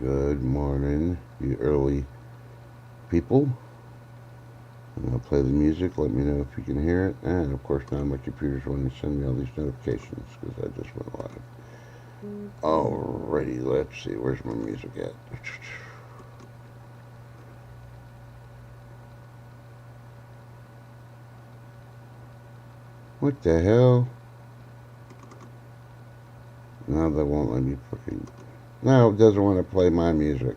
Good morning, you early people. I'm going to play the music. Let me know if you can hear it. And of course, now my computer's wanting to send me all these notifications because I just went live. Alrighty, let's see. Where's my music at? What the hell? No, that won't let me fucking. No, it doesn't want to play my music.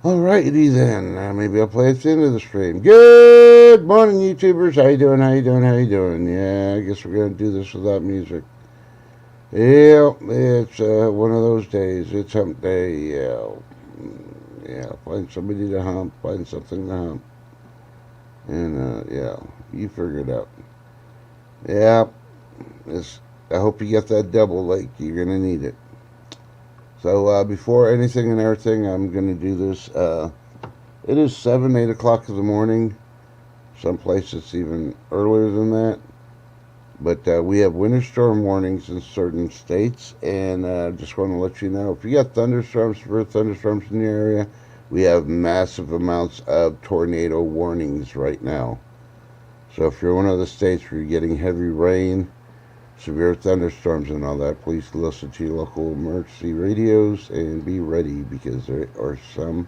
Alrighty then. Maybe I'll play at the end of the stream. Good morning, YouTubers. How you doing? How you doing? How you doing? Yeah, I guess we're gonna do this without music. Yeah, it's one of those days. It's hump day. Yeah, yeah. Find somebody to hump. Find something to hump. And yeah, you figure it out. Yeah, it's, I hope you get that double lake. You're gonna need it. So before anything and everything, I'm gonna do this. It is 7, 8 o'clock in the morning. Some places even earlier than that. But we have winter storm warnings in certain states, and just want to let you know if you got thunderstorms, severe thunderstorms in your area, we have massive amounts of tornado warnings right now. So if you're one of the states where you're getting heavy rain, severe thunderstorms, and all that, please listen to your local emergency radios and be ready because there are some.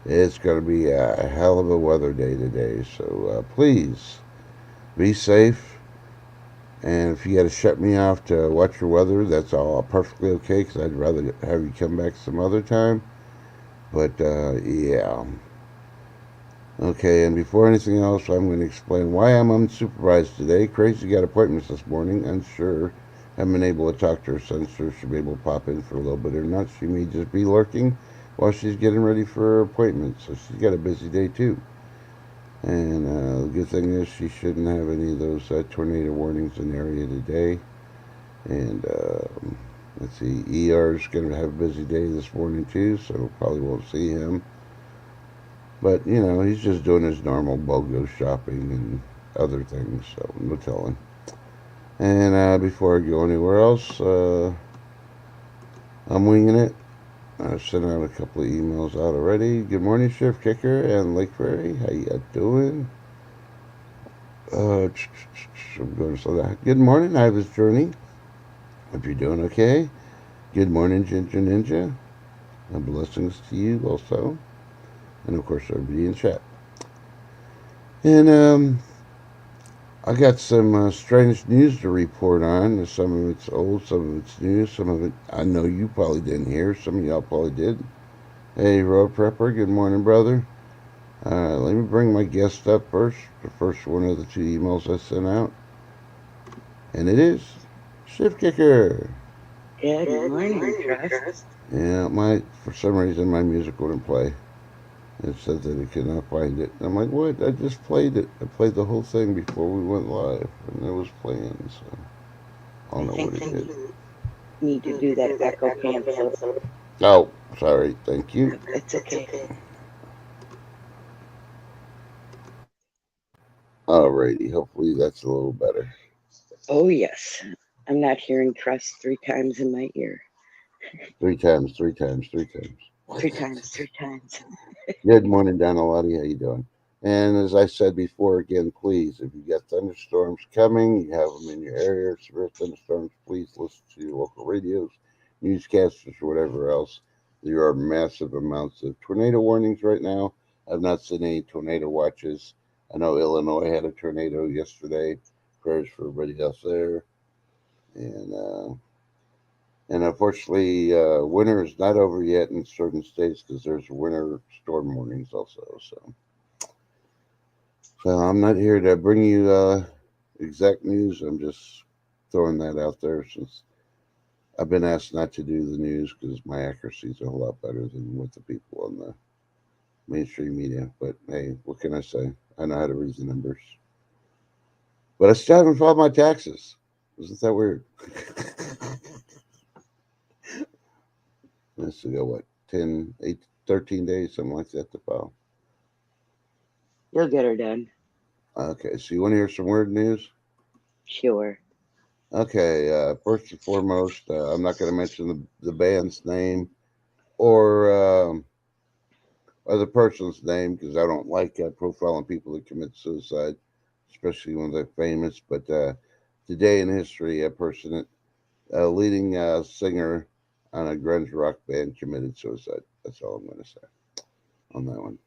It's going to be a hell of a weather day today. So please be safe. And if you got to shut me off to watch your weather, that's all perfectly okay because I'd rather have you come back some other time. But yeah. Okay, and before anything else, I'm going to explain why I'm unsupervised today. Crazy got appointments this morning, unsure. Haven't been able to talk to her son, so she'll be able to pop in for a little bit or not. She may just be lurking while she's getting ready for her appointment, so she's got a busy day too. And the good thing is she shouldn't have any of those tornado warnings in the area today. And let's see, ER's going to have a busy day this morning too, so probably won't see him. But, you know, he's just doing his normal BOGO shopping and other things, so no telling. And before I go anywhere else, I'm winging it. I've sent out a couple of emails out already. Good morning, Sheriff Kicker and Lake Prairie. How you doing? I'm going to slow down. Good morning, Ivis Journey. Hope you're doing okay. Good morning, Ginger Ninja. And blessings to you also. And of course, everybody in chat. And I got some strange news to report on. Some of it's old, some of it's new, some of it I know you probably didn't hear. Some of y'all probably did. Hey, Road Prepper, good morning, brother. Let me bring my guest up first. The first one of the two emails I sent out. And it is Shift Kicker. Good morning, Trust. Yeah, for some reason my music wouldn't play. It said that it could not find it. I'm like, what? I just played it. I played the whole thing before we went live, and it was playing. So I don't I know what think it did. you need to do that echo cancel. Oh, sorry. Thank you. It's okay. Alrighty. Hopefully that's a little better. Oh, yes. I'm not hearing Trust 3 times in my ear. Three times. Three times. Three times. Three times, 3 times. Good morning, Donalati. How you doing? And as I said before, again, please, if you got thunderstorms coming, you have them in your area, severe thunderstorms, please listen to your local radios, newscasters, or whatever else. There are massive amounts of tornado warnings right now. I've not seen any tornado watches. I know Illinois had a tornado yesterday. Prayers for everybody else there. And unfortunately, winter is not over yet in certain states because there's winter storm warnings also. So I'm not here to bring you exact news. I'm just throwing that out there since I've been asked not to do the news because my accuracy is a whole lot better than what the people on the mainstream media. But hey, what can I say? I know how to read the numbers. But I still haven't filed my taxes. Isn't that weird? I still got what, 10, 8, 13 days, something like that to file. You'll get her done. Okay, so you want to hear some weird news? Sure. Okay, first and foremost, I'm not going to mention the band's name or the person's name, because I don't like profiling people that commit suicide, especially when they're famous. But today in history, a person, a leading singer on a grunge rock band, committed suicide. That's all I'm going to say on that one.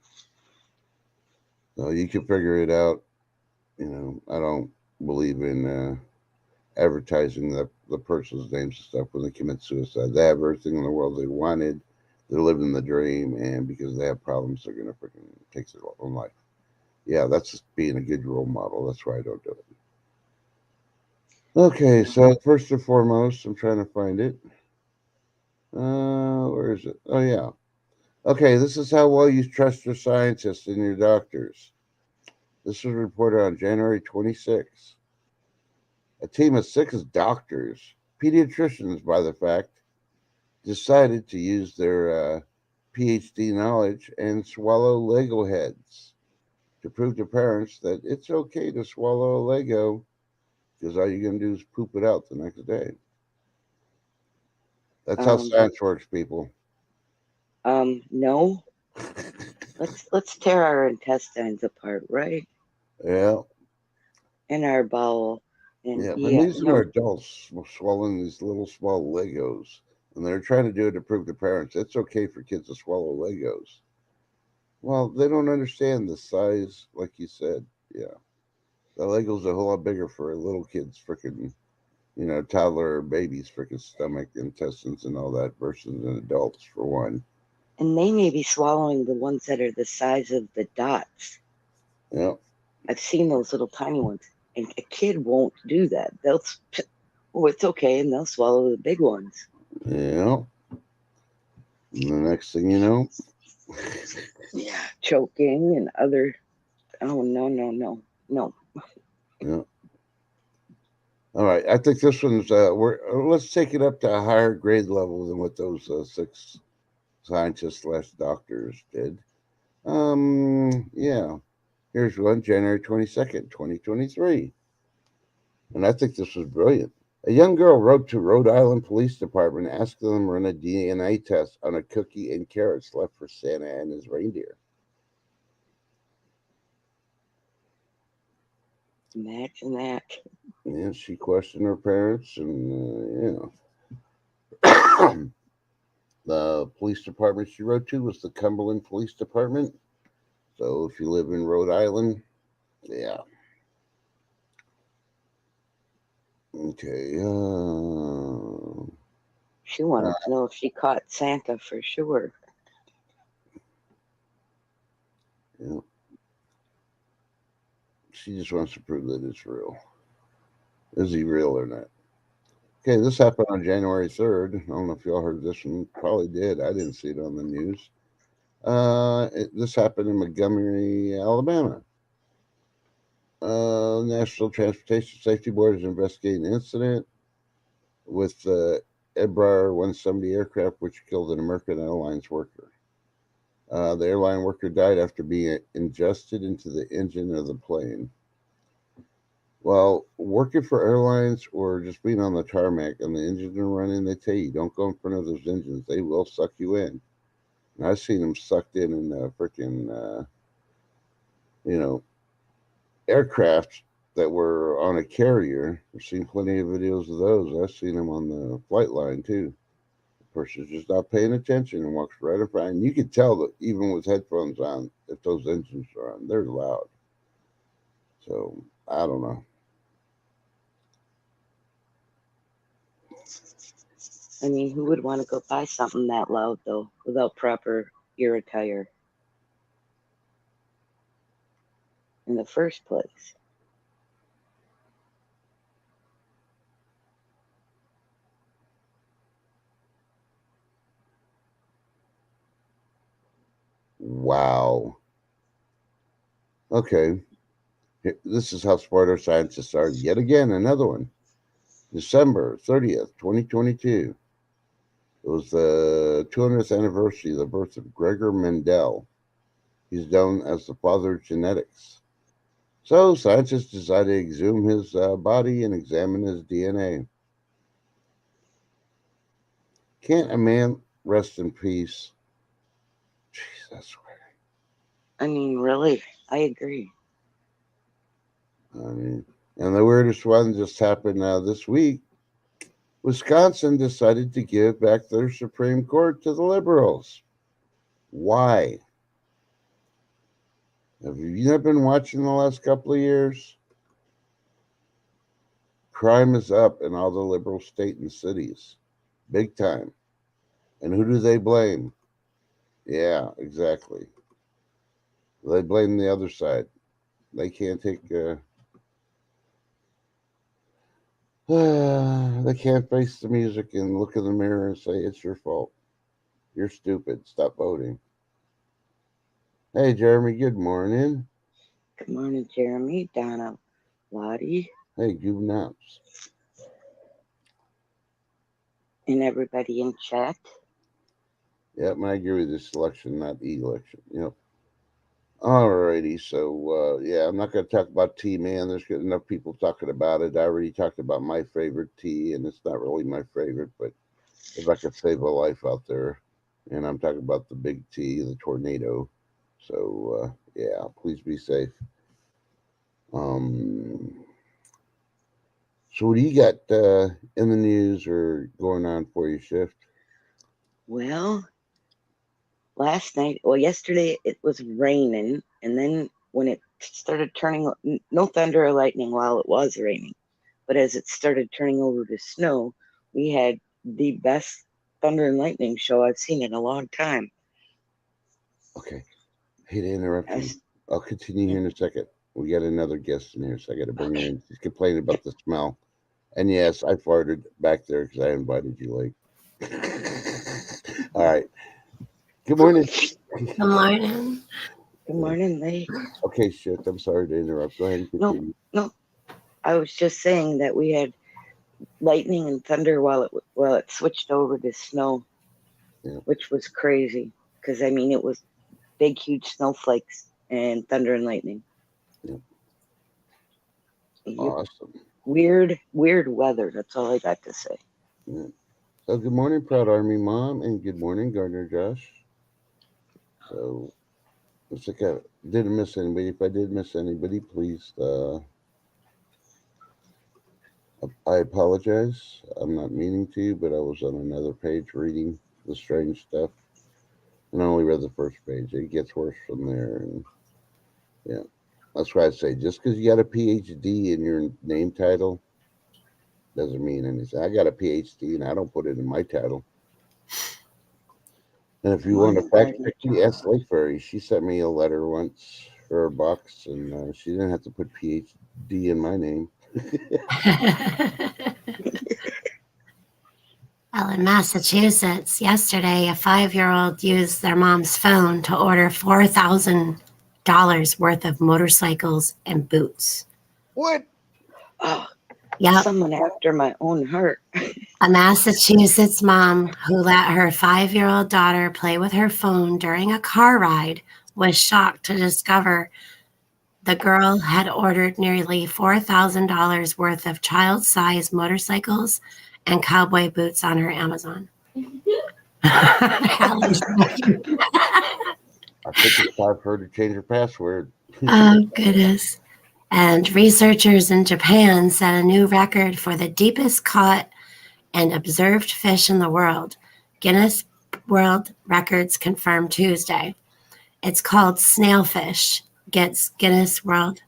So you can figure it out. I don't believe in advertising the person's names and stuff when they commit suicide. They have everything in the world they wanted. They're living the dream, and because they have problems, they're going to freaking take their own life. Yeah, that's just being a good role model. That's why I don't do it. Okay, so first and foremost, I'm trying to find it. Where is it? Oh, yeah. Okay, this is how well you trust your scientists and your doctors. This was reported on January 26th. A team of 6 doctors, pediatricians by the fact, decided to use their PhD knowledge and swallow Lego heads to prove to parents that it's okay to swallow a Lego because all you're going to do is poop it out the next day. That's how science works, people. No. Let's tear our intestines apart, right? Yeah. In our bowel. And Yeah, but yeah, these are no. adults swallowing these little small Legos, and they're trying to do it to prove to parents it's okay for kids to swallow Legos. Well, they don't understand the size, like you said. Yeah, the Lego's a whole lot bigger for a little kid's freaking, toddler or baby's freaking stomach, intestines, and all that versus an adult's for one. And they may be swallowing the ones that are the size of the dots. Yeah. I've seen those little tiny ones. And a kid won't do that. Oh, it's okay, and they'll swallow the big ones. Yeah. And the next thing you know, Yeah. Choking and other. Oh, no. yeah. All right, I think this one's let's take it up to a higher grade level than what those 6 scientists/doctors did. Yeah. Here's one, January 22nd, 2023. And I think this was brilliant. A young girl wrote to Rhode Island Police Department asking them to run a DNA test on a cookie and carrots left for Santa and his reindeer. Imagine that. And she questioned her parents, and the police department she wrote to was the Cumberland Police Department. So if you live in Rhode Island, yeah. Okay. She wanted to know if she caught Santa for sure. Yeah. She just wants to prove that it's real. Is he real or not? Okay, this happened on January 3rd. I don't know if y'all heard this one. Probably did. I didn't see it on the news. This happened in Montgomery, Alabama. National Transportation Safety Board is investigating an incident with the Embraer 170 aircraft, which killed an American Airlines worker. The airline worker died after being ingested into the engine of the plane. Well, working for airlines or just being on the tarmac and the engines are running, they tell you don't go in front of those engines; they will suck you in. And I've seen them sucked in freaking, you know, aircraft that were on a carrier. I've seen plenty of videos of those. I've seen them on the flight line too. The person's just not paying attention and walks right in front. And you can tell that even with headphones on, if those engines are on, they're loud. So I don't know. I mean, who would want to go buy something that loud though, without proper ear attire in the first place? Wow. Okay. This is how smart our scientists are. Yet again, another one. December 30th, 2022. It was the 200th anniversary of the birth of Gregor Mendel. He's known as the father of genetics. So scientists decided to exhume his body and examine his DNA. Can't a man Rest in peace. Jeez, I swear. I mean, really, I agree. I mean, and the weirdest one just happened this week. Wisconsin decided to give back their Supreme Court to the liberals. Why? Have you not been watching the last couple of years? Crime is up in all the liberal state and cities. Big time. And who do they blame? Yeah, exactly. They blame the other side. They can't take. They can't face the music and look in the mirror and say it's your fault. You're stupid. Stop voting. Hey, Jeremy. Good morning. Good morning, Jeremy, Donna, Lottie, Hey, Goobnaps. and everybody in chat. Yep, I agree with this election, not election. Yep. Alrighty, so yeah, I'm not going to talk about tea, man. There's enough people talking about it. I already talked about my favorite tea, and it's not really my favorite, but if I could save a life out there, and I'm talking about the big T, the tornado. So yeah, please be safe. Um, so what do you got in the news or going on for your shift? Well, yesterday it was raining, and then when it started turning, no thunder or lightning while it was raining, but as it started turning over to snow, we had the best thunder and lightning show I've seen in a long time. Okay, hate to interrupt you. I'll continue here in a second. We got another guest in here, so I got to bring her in. She's complaining about the smell. And yes, I farted back there because I invited you late. All right. Good morning. Good morning. Good morning, Lake. Okay, shit. I'm sorry to interrupt. Go ahead and continue. No. I was just saying that we had lightning and thunder while it switched over to snow, Yeah. which was crazy because I mean it was big, huge snowflakes and thunder and lightning. Yeah. Yep. Awesome. Weird weather. That's all I got to say. Yeah. So good morning, Proud Army Mom, and good morning, Gardner Josh. So looks like I didn't miss anybody. If I did miss anybody, please I apologize. I'm not meaning to, but I was on another page reading the strange stuff. And I only read the first page. It gets worse from there. And yeah, that's why I say just because you got a PhD in your name title doesn't mean anything. I got a PhD and I don't put it in my title. And if you want to fact check me, ask Lake Fairy. She sent me a letter once for a box, and she didn't have to put PhD in my name. Well, in Massachusetts, yesterday, a 5-year-old used their mom's phone to order $4,000 worth of motorcycles and boots. What? Oh, yep. Someone after my own heart. A Massachusetts mom who let her 5-year-old daughter play with her phone during a car ride was shocked to discover the girl had ordered nearly $4,000 worth of child-sized motorcycles and cowboy boots on her Amazon. I think it's time for her to change her password. Oh, goodness. And researchers in Japan set a new record for the deepest caught and observed fish in the world. Guinness World Records confirmed Tuesday. It's called snailfish. Gets Guinness World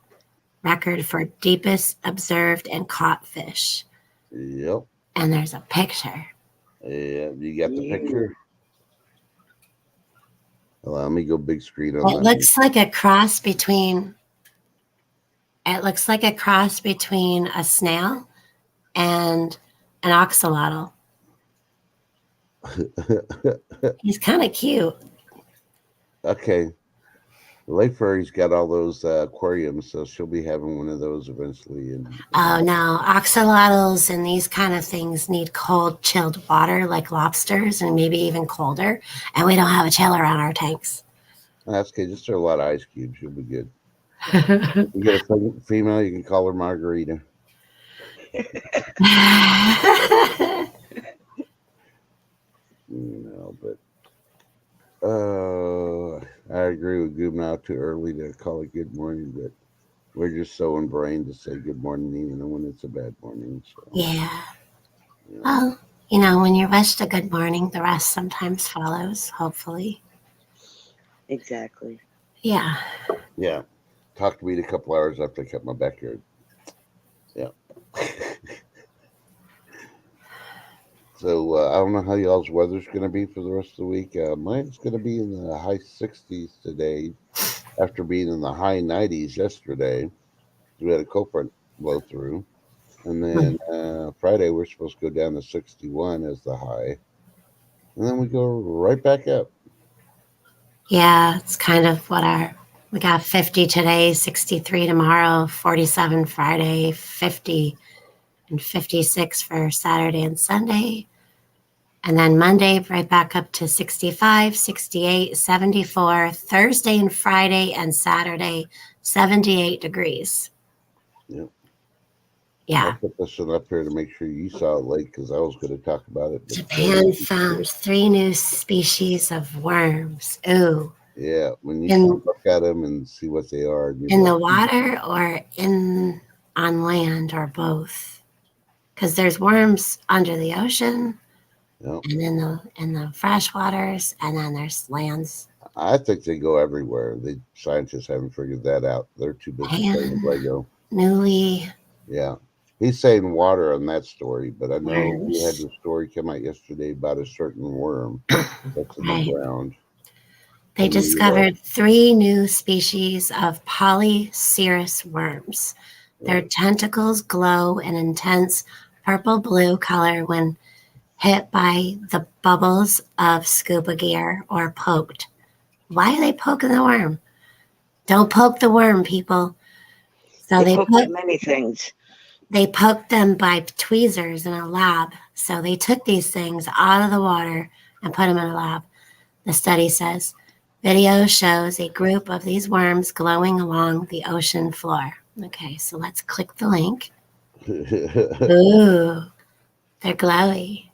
Record for deepest observed and caught fish. Yep. And there's a picture. Yeah, you got the picture? Well, let me go big screen on that. It looks like a cross between a snail and an axolotl. He's kind of cute. Okay. Lake Fairy's got all those aquariums, so she'll be having one of those eventually. Oh, no. Axolotls and these kind of things need cold, chilled water like lobsters and maybe even colder. And we don't have a chiller on our tanks. That's okay. Just throw a lot of ice cubes. You'll be good. You get a female, you can call her Margarita. No, but now too early to call it good morning, but we're just so ingrained to say good morning even when it's a bad morning. So Yeah. you know, Well, when you're wished a good morning, the rest sometimes follows, hopefully. Exactly. Yeah. yeah. Talked to me a couple hours after I cut my backyard. Yeah. So I don't know how y'all's weather's going to be for the rest of the week. Mine's going to be in the high 60s today, after being in the high 90s yesterday. We had a cold front blow through, and then Friday we're supposed to go down to 61 as the high, and then we go right back up. Yeah, it's kind of we got 50 today, 63 tomorrow, 47 Friday, 50 and 56 for Saturday and Sunday. And then Monday, right back up to 65, 68, 74. Thursday and Friday and Saturday, 78 degrees. Yep. I Yeah. put this one up here to make sure you saw it late because I was going to talk about it. But Japan found 3 new species of worms. Ooh. yeah, when you In look at them and see what they are, and you're in like, the water or on land or both? Because there's worms under the ocean yep. and in the fresh waters, and then there's lands. I think they go everywhere. The scientists haven't figured that out. They're too busy playing with Japan, Lego. newly Yeah. He's saying water on that story, but I know we had worms. the story come out yesterday about a certain worm that's in the Right. ground. They And discovered 3 new species of polycerus worms. Their tentacles glow an intense purple-blue color when hit by the bubbles of scuba gear or poked. Why are they poking the worm? Don't poke the worm, people. So They poked many things. they poked them by tweezers in a lab. So they took these things out of the water and put them in a lab. The study says video shows a group of these worms glowing along the ocean floor. Okay, so let's click the link. Ooh, they're glowy.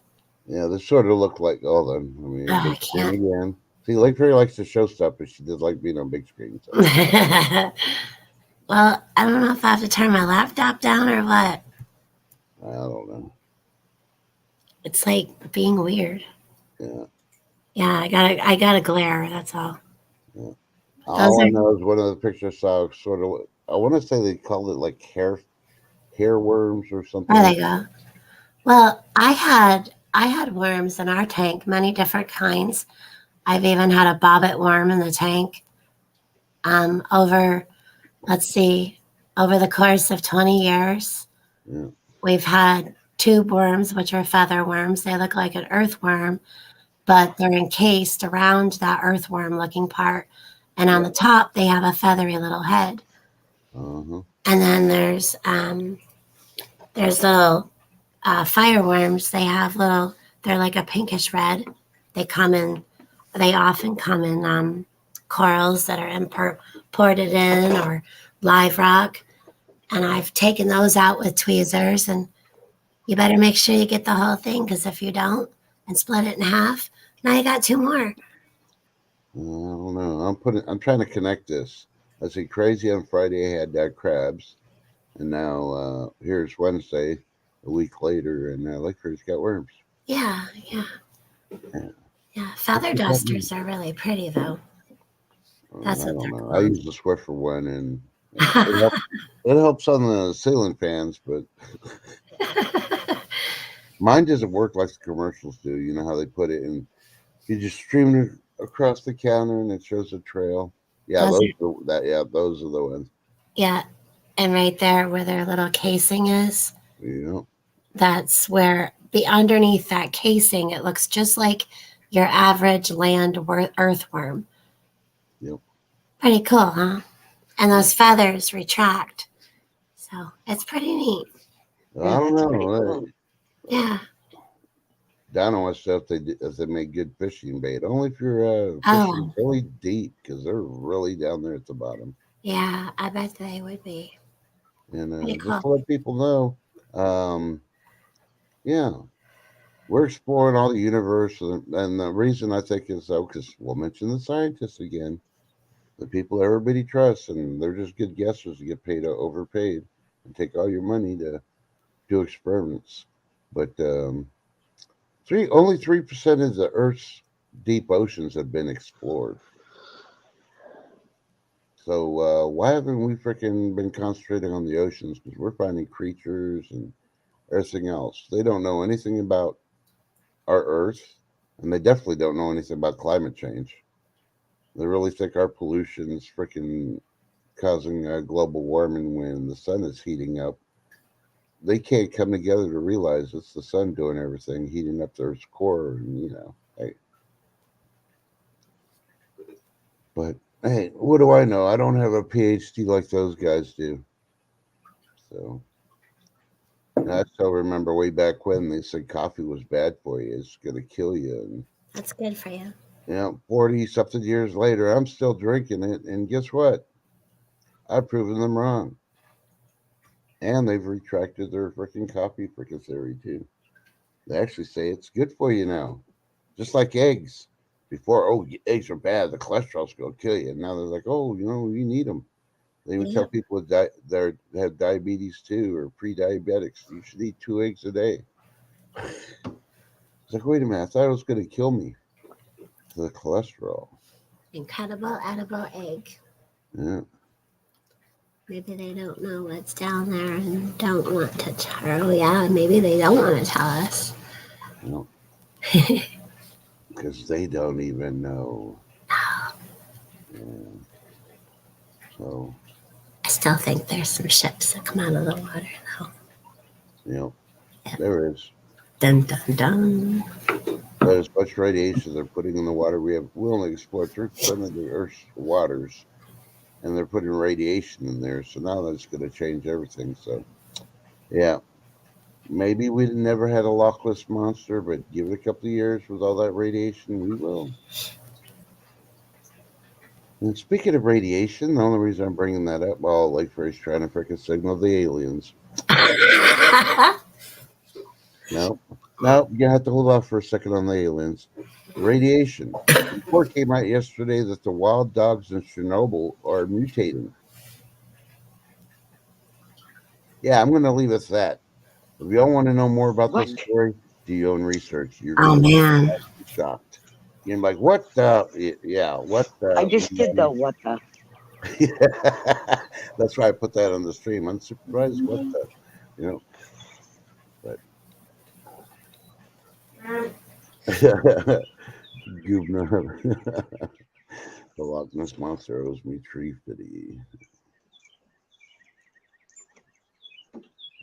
yeah, they sort of look like all of them. I mean, Oh, I big screen can't. again. See, Lake Fury likes to show stuff, but she does like being on big screen. So Well, I don't know if I have to turn my laptop down or what. I don't know. It's like being weird. Yeah. Yeah, I gotta glare. That's all. Yeah. Those All I are. know is one of the pictures I saw sort of. I want to say they called it like hair worms or something There like they go. Well, I had worms in our tank, many different kinds. I've even had a bobbit worm in the tank. Over, let's see, over the course of 20 years, that. Yeah. we've had tube worms, which are feather worms. They look like an earthworm, but they're encased around that earthworm looking part. And on Yeah. the top, they have a feathery little head. Uh-huh. And then there's little fireworms. They're like a pinkish red. They come in, they often come in corals that are imported in or live rock. And I've taken those out with tweezers. And you better make sure you get the whole thing, because if you don't and split it in half, now you got 2 more. I don't know. I'm trying to connect this. I see crazy on Friday I had crabs, and now here's Wednesday, a week later, and Lake Fury's got worms. Yeah, yeah, Yeah. yeah. What's Feather with that mean? dusters are really pretty, though. That's I what don't they're know. I called. use the Swiffer one, and it helps on the ceiling fans, but mine doesn't work like the commercials do. You know how they put it in. You just stream it across the counter, and it shows a trail. Yeah, Those those are, are that. Yeah, those are the ones. yeah. And right there where their little casing is, You know. that's where underneath that casing, it looks just like your average land earthworm. Yep. Pretty cool, huh? And Yeah. those feathers retract. So it's pretty neat. I Yeah, don't that's pretty know. cool. Yeah. Down on stuff if they make good fishing bait. Only if you're fishing Oh, really deep because they're really down there at the bottom. yeah. I bet they would be. And Pretty just cool. to let people know, yeah, we're exploring all the universe, and the reason I think is though because we'll mention the scientists again. The people everybody trusts, and they're just good guessers to get paid overpaid and take all your money to do experiments. But only 3% of the Earth's deep oceans have been explored. So why haven't we freaking been concentrating on the oceans? Because we're finding creatures and everything else. They don't know anything about our Earth, and they definitely don't know anything about climate change. They really think our pollution's freaking causing global warming when the sun is heating up. They can't come together to realize it's the sun doing everything, heating up the Earth's core, and hey. But hey, what do I know? I don't have a PhD like those guys do. So I still remember way back when they said coffee was bad for you. It's going to kill you. And That's good for you. 40 something years later, I'm still drinking it. And guess what? I've proven them wrong. And they've retracted their freaking coffee freaking theory too. They actually say it's good for you now. Just like eggs. Before, eggs are bad. The cholesterol's going to kill you. And now they're like, you need them. They even tell people that have diabetes too, or pre-diabetics, you should eat 2 eggs a day. It's like, wait a minute, I thought it was going to kill me. The cholesterol. Incredible edible egg. Yeah. Maybe they don't know what's down there and don't want to tell. Oh, yeah, maybe they don't want to tell us. No. Because they don't even know. Yeah. So. I still think there's some ships that come out of the water, though. Yeah. There is. Dun, dun, dun. There's much radiation they're putting in the water. We only explored 3% of the Earth's waters, and they're putting radiation in there. So now that's going to change everything. So, yeah, maybe we never had a Loch Ness monster, but give it a couple of years with all that radiation, we will. And speaking of radiation, the only reason I'm bringing that up, Lake Ferry's trying to freaking signal the aliens. No, you have to hold off for a second on the aliens. Radiation. The report came out yesterday that the wild dogs in Chernobyl are mutating. Yeah, I'm going to leave it at that. If y'all want to know more about this story, do your own research. You're going to be shocked. You're like, what the? Yeah, what the? I just did the what the. That's why I put that on the stream. Unsupervised, what the? But Goobner. The Loch Ness monster owes me tree pity.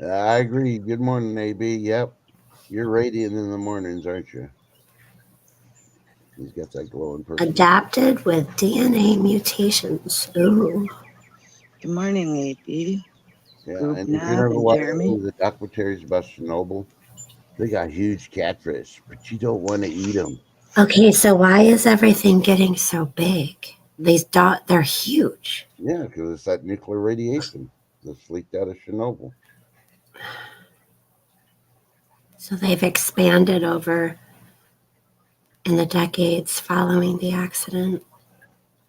I agree. Good morning, AB. Yep. You're radiant in the mornings, aren't you? He's got that glowing person. Adapted with DNA mutations. Ooh. Good morning, AB. Yeah, and if you never watched the documentaries about Chernobyl, they got huge catfish, but you don't want to eat them. Okay, so why is everything getting so big? They're huge. Yeah, because it's that nuclear radiation that's leaked out of Chernobyl. So they've expanded over in the decades following the accident.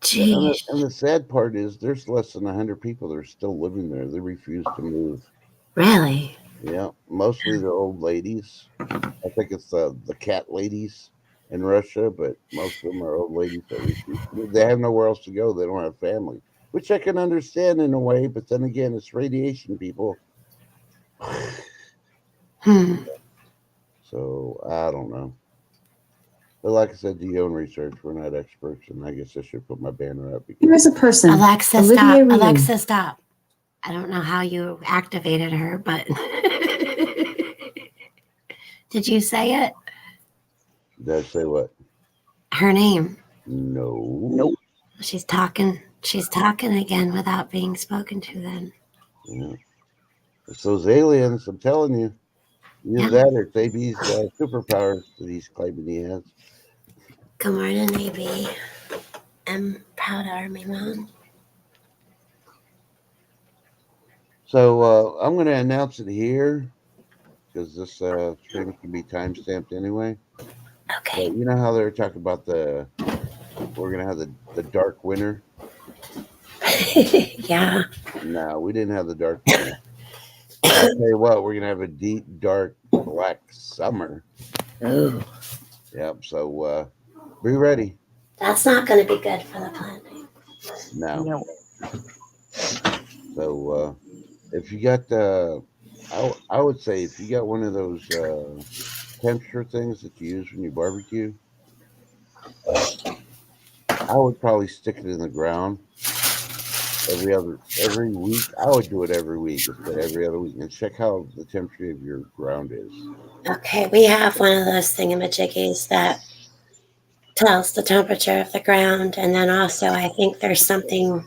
Jeez. And the sad part is there's less than 100 people that are still living there. They refuse to move. Really? Yeah, mostly they're old ladies. I think it's the cat ladies in Russia, but most of them are old ladies that refuse to move. They have nowhere else to go. They don't have family, which I can understand in a way, but then again, it's radiation, people. So, I don't know. But like I said, do your own research. We're not experts, and I guess I should put my banner up. Here is a person. Alexa, stop. Alexa, stop. I don't know how you activated her, but did you say it? Did I say what? Her name. No. Nope. She's talking. She's talking again without being spoken to then. Yeah. It's those aliens, I'm telling you. Either that or it's AB's superpowers that he's claiming he has. Good morning, AB. I'm proud Army Mom. So I'm going to announce it here because this stream can be timestamped anyway. Okay. But you know how they were talking about we're going to have the dark winter Yeah. No, we didn't have the dark winter. I'll tell you what, we're gonna have a deep, dark, black summer. Ooh. Yep. So be ready. That's not going to be good for the planting. No. No. So if you got, I would say if you got one of those temperature things that you use when you barbecue, I would probably stick it in the ground every week. I would do it every week instead of every other week, and check how the temperature of your ground is. Okay, we have one of those thingamajiggies that tells the temperature of the ground, and then also I think there's something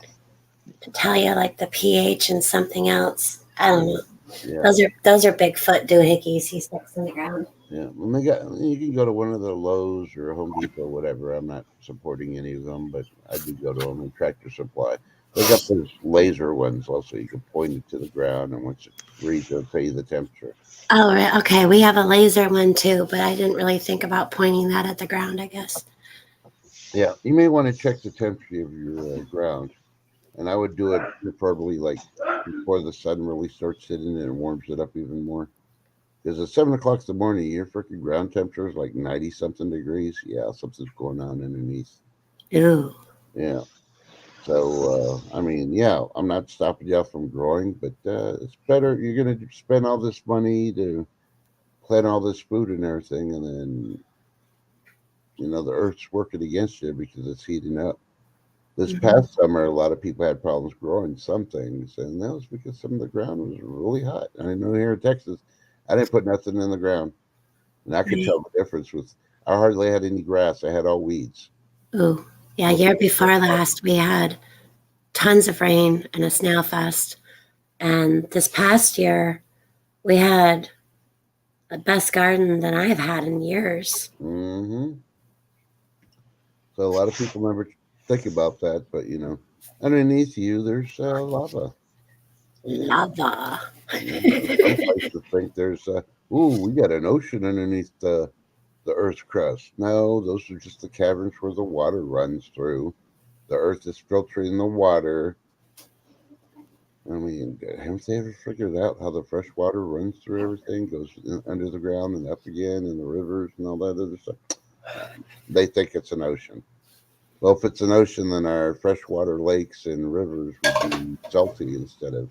to tell you like the pH and something else. I don't know. Yeah. Those are Bigfoot doohickeys he sticks in the ground. Yeah, and you can go to one of the Lowe's or Home Depot, whatever. I'm not supporting any of them, but I do go to them and Tractor Supply. They got those laser ones also. You can point it to the ground, and once it reads, it'll tell you the temperature. Oh, right. Okay. We have a laser one too, but I didn't really think about pointing that at the ground, I guess. Yeah, you may want to check the temperature of your ground, and I would do it preferably like before the sun really starts hitting and it warms it up even more. Because at 7 o'clock in the morning, your freaking ground temperature is like 90 something degrees. Yeah, something's going on underneath. Ooh. Yeah. So, I mean, yeah, I'm not stopping you from growing, but it's better. You're going to spend all this money to plant all this food and everything, and then, the earth's working against you because it's heating up. This past summer, a lot of people had problems growing some things, and that was because some of the ground was really hot. I know here in Texas, I didn't put nothing in the ground, and I could Right. tell the difference with. I hardly had any grass. I had all weeds. Ooh. Yeah, year before last, we had tons of rain and a snail fest. And this past year, we had the best garden that I've had in years. Mm-hmm. So a lot of people never think about that, but underneath you, there's lava. Lava. Some places think there's we got an ocean underneath the Earth's crust. No, those are just the caverns where the water runs through. The Earth is filtering the water. I mean, haven't they ever figured out how the fresh water runs through everything, goes under the ground and up again, and the rivers and all that other stuff? They think it's an ocean. Well, if it's an ocean, then our freshwater lakes and rivers would be salty instead of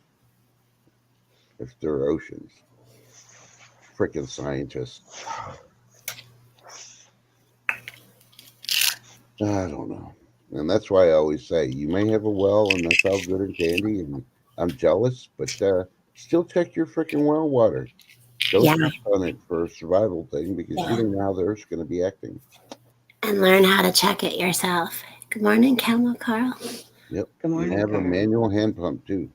if they're oceans. Freaking scientists. I don't know. And that's why I always say you may have a well and that's all good and dandy, and I'm jealous, but still check your freaking well water. Don't Yeah. count on it for a survival thing because you Yeah. don't know how the Earth's going to be acting. And learn how to check it yourself. Good morning, Camel Carl. Yep. Good morning, And have a Carl. manual hand pump too.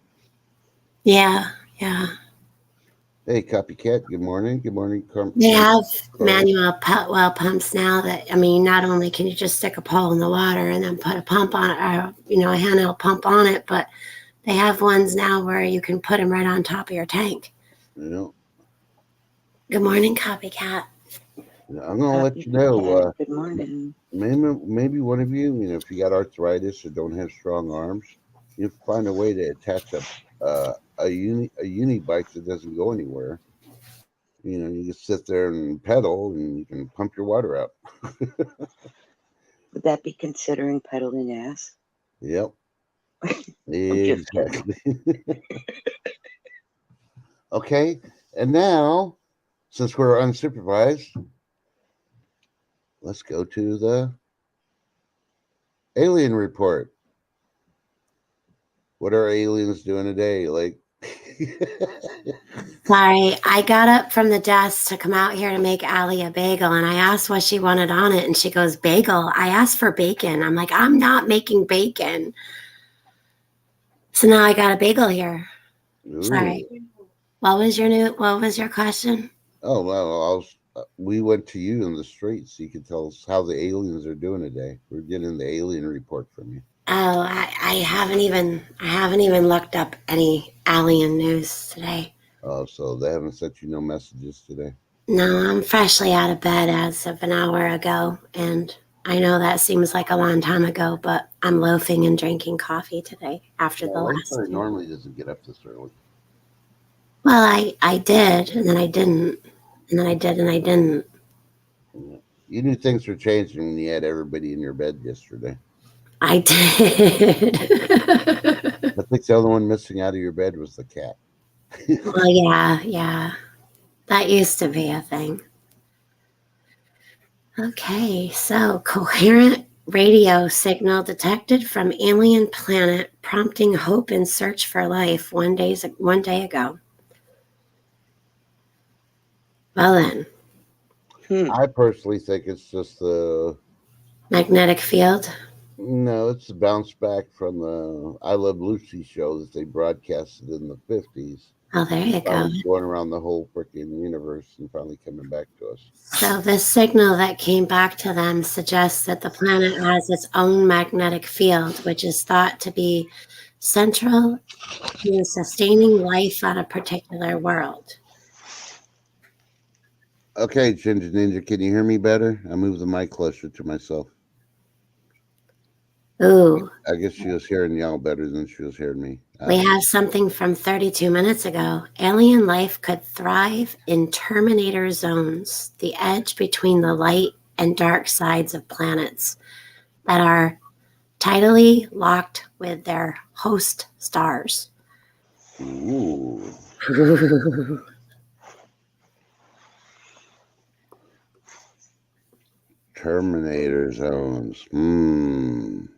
Yeah, yeah. Hey, copycat. Good morning. Good morning. They have Carl. manual well pumps now that, I mean, not only can you just stick a pole in the water and then put a pump on it, or, a handheld pump on it, but they have ones now where you can put them right on top of your tank. Yeah. Good morning, Copycat. I'm going to let you know. Good morning. Maybe one of you, if you got arthritis or don't have strong arms, you find a way to attach a uni bike that doesn't go anywhere. You just sit there and pedal, and you can pump your water out. Would that be considering pedaling ass? Yep. just kidding. Exactly. Okay, and now, since we're unsupervised, let's go to the alien report. What are aliens doing today? Like, Sorry, I got up from the desk to come out here to make Allie a bagel, and I asked what she wanted on it, and she goes, bagel. I asked for bacon. I'm like, I'm not making bacon. So now I got a bagel here. ooh. Sorry. What was your question? Oh well, we went to you in the street so you could tell us how the aliens are doing today. We're getting the alien report from you. Oh, I haven't even looked up any alien news today. Oh, so they haven't sent you no messages today? No, I'm freshly out of bed as of an hour ago, and I know that seems like a long time ago, but I'm loafing and drinking coffee today after the last. Lifeguard normally doesn't get up this early. Well, I did, and then I didn't, and then I did, and I didn't. Yeah. You knew things were changing when you had everybody in your bed yesterday. I did. I think the only one missing out of your bed was the cat. Well, yeah. That used to be a thing. Okay, so coherent radio signal detected from alien planet prompting hope and search for life 1 day ago. Well then, I personally think it's just the magnetic field. no, it's the bounce back from the I Love Lucy show that they broadcasted in the 50s. Oh, there you go. Finally going around the whole freaking universe and finally coming back to us. So this signal that came back to them suggests that the planet has its own magnetic field, which is thought to be central to sustaining life on a particular world. Okay, Ginger Ninja, can you hear me better? I moved the mic closer to myself. Ooh, I guess she was hearing y'all better than she was hearing me. we have something from 32 minutes ago. Alien life could thrive in terminator zones, the edge between the light and dark sides of planets that are tidally locked with their host stars. Ooh. Terminator zones. Dun,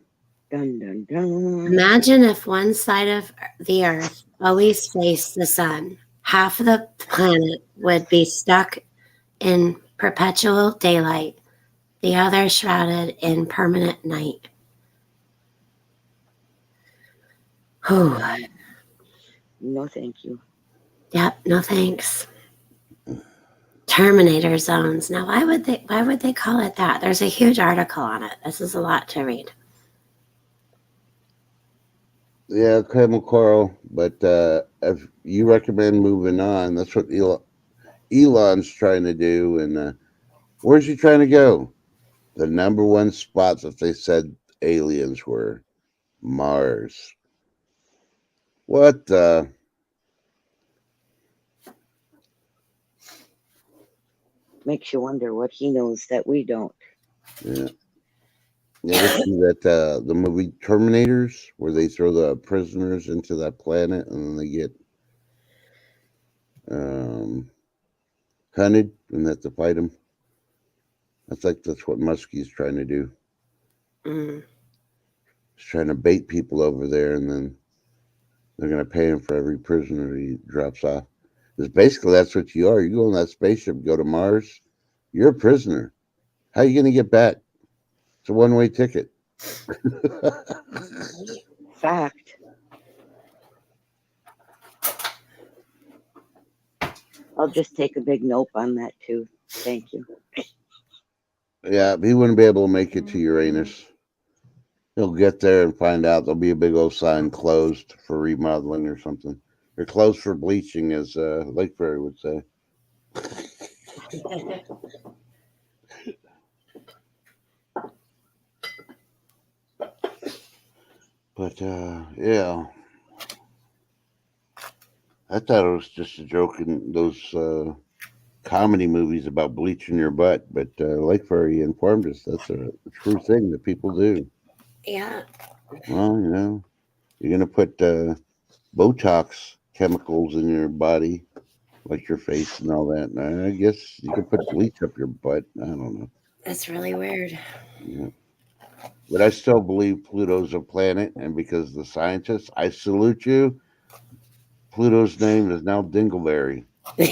dun, dun. Imagine if one side of the Earth always faced the sun. Half of the planet would be stuck in perpetual daylight, the other shrouded in permanent night. Whew. No, thank you. Yep, no thanks. Terminator zones. Now, why would they call it that? There's a huge article on it. This is a lot to read. Yeah, Camel Coral, but if you recommend moving on, that's what Elon's trying to do. And where's he trying to go? The number one spot that they said aliens were Mars. What the? Makes you wonder what he knows that we don't. Yeah. You ever see that the movie Terminators, where they throw the prisoners into that planet and then they get hunted and they have to fight them? I think that's what Muskie's trying to do. Mm. He's trying to bait people over there, and then they're going to pay him for every prisoner he drops off. Because basically, that's what you are. You go on that spaceship, go to Mars, you're a prisoner. How are you going to get back? It's a one-way ticket. Fact. I'll just take a big nope on that too. Thank you. Yeah, he wouldn't be able to make it to Uranus. He'll get there and find out there'll be a big old sign closed for remodeling or something. Or closed for bleaching, as Lake Fairy would say. But, yeah. I thought it was just a joke in those comedy movies about bleaching your butt. But Lake Fairy informed us that's a true thing that people do. Yeah. Well, you know, you're going to put Botox chemicals in your body, like your face and all that. And I guess you can put bleach up your butt. I don't know. That's really weird. Yeah. But I still believe Pluto's a planet. And because the scientists, I salute you. Pluto's name is now Dingleberry. And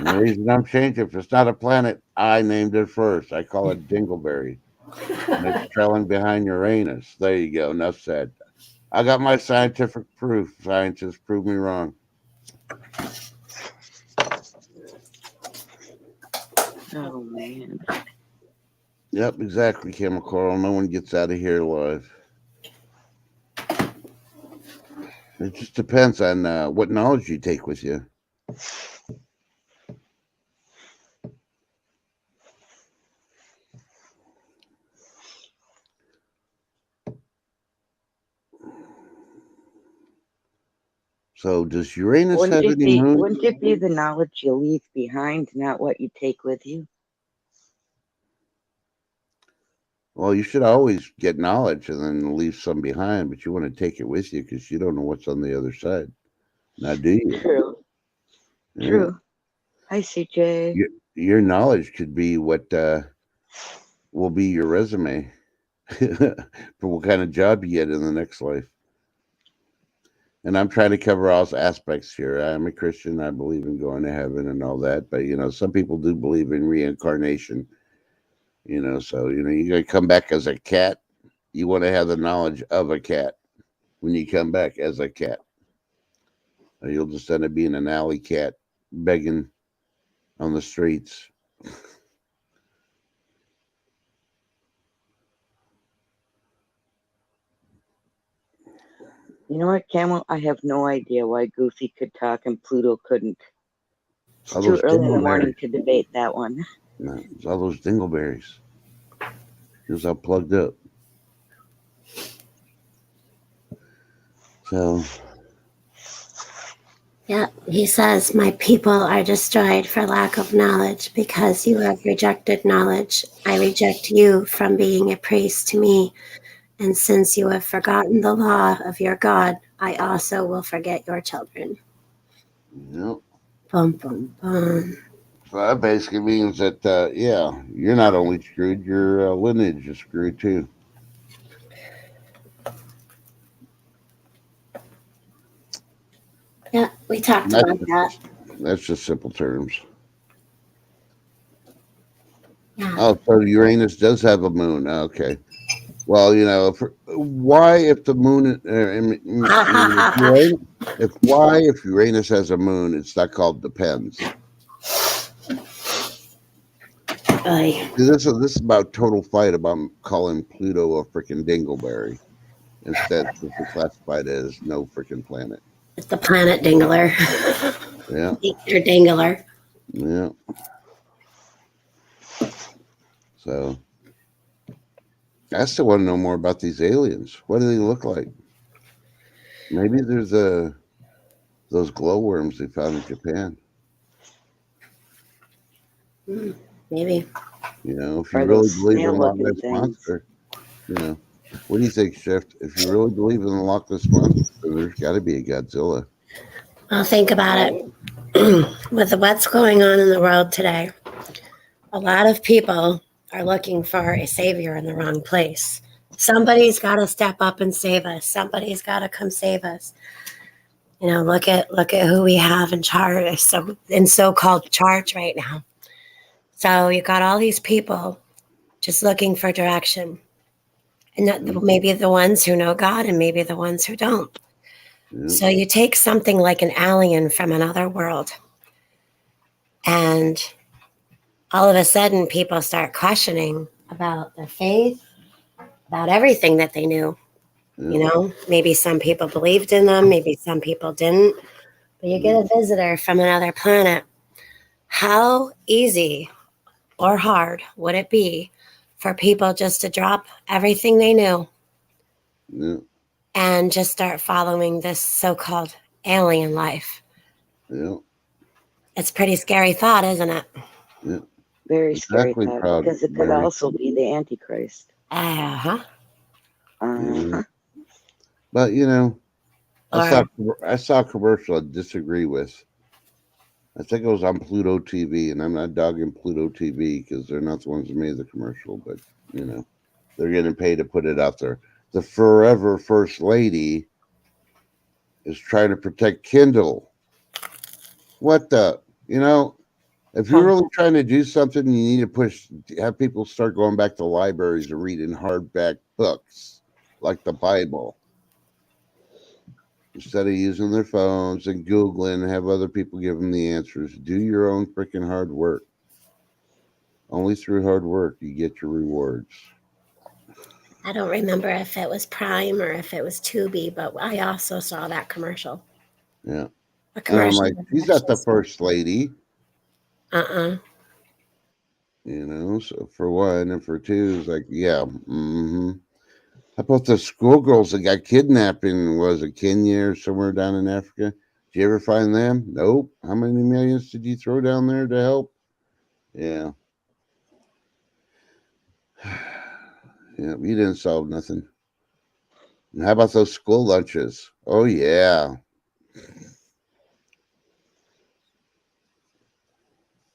the reason I'm changing, if it's not a planet, I named it first. I call it Dingleberry. And it's trailing behind Uranus. There you go. Enough said. I got my scientific proof. Scientists prove me wrong. Oh man. Yep, exactly, Camel Coral. No one gets out of here alive. It just depends on what knowledge you take with you. So does Uranus have any moon? Wouldn't it be the knowledge you leave behind, not what you take with you? Well, you should always get knowledge and then leave some behind, but you want to take it with you because you don't know what's on the other side. Now, do you? True. Yeah. True. Hi, CJ. Your knowledge could be what will be your resume for what kind of job you get in the next life. And I'm trying to cover all aspects here. I'm a Christian. I believe in going to heaven and all that. But, some people do believe in reincarnation. So, you're going to come back as a cat. You want to have the knowledge of a cat when you come back as a cat. Or you'll just end up being an alley cat begging on the streets. You know what, Camel? I have no idea why Goofy could talk and Pluto couldn't. It's All too those early in the dingleberries. morning to debate that one. No, it's all those dingleberries. He was all plugged up. So, Yeah, he says, my people are destroyed for lack of knowledge because you have rejected knowledge. I reject you from being a priest to me. And since you have forgotten the law of your God, I also will forget your children. yep. Bum, bum, bum. So that basically means that, you're not only screwed, your lineage is screwed too. Yeah, we talked about that. That's just simple terms. Yeah. Oh, so Uranus does have a moon. Okay. Well, if the moon, if Uranus has a moon, it's not called depends. This is about total fight about calling Pluto a freaking dingleberry. Instead, it's classified as no freaking planet. It's the planet Dingler. Yeah. Or Dingler. Yeah. So, I still want to know more about these aliens. What do they look like? Maybe there's those glowworms they found in Japan. Maybe. If you really believe in Loch Ness Monster, what do you think, Shift? If you really believe in the Loch Ness Monster, there's got to be a Godzilla. Well, think about it. With what's going on in the world today, a lot of people are looking for a savior in the wrong place. Somebody's got to step up and save us. Somebody's got to come save us. Look at who we have in charge, so-called charge right now. So you got all these people just looking for direction, and maybe the ones who know God, and maybe the ones who don't. Yeah. So you take something like an alien from another world, and all of a sudden people start questioning about their faith, about everything that they knew. Yeah. Maybe some people believed in them, maybe some people didn't, but you get a visitor from another planet. How easy or hard would it be for people just to drop everything they knew and just start following this so-called alien life? Yeah. It's a pretty scary thought, isn't it? Yeah. Very scary thought, because it could also be the Antichrist. Uh-huh. Uh-huh. But, I saw a commercial I disagree with. I think it was on Pluto TV, and I'm not dogging Pluto TV because they're not the ones that made the commercial, but, they're getting paid to put it out there. The forever First Lady is trying to protect Kindle. What the, if you're really trying to do something, you need to have people start going back to libraries and reading hardback books like the Bible. Instead of using their phones and Googling and have other people give them the answers, do your own freaking hard work. Only through hard work you get your rewards. I don't remember if it was Prime or if it was Tubi, but I also saw that commercial. Yeah. And I'm like, she's not the First Lady. So for one, and for two, it's like, yeah. How about the schoolgirls that got kidnapped in, was it Kenya or somewhere down in Africa? you ever find them? Nope. How many millions did you throw down there to help? Yeah. Yeah, you didn't solve nothing. And how about those school lunches? Oh, yeah.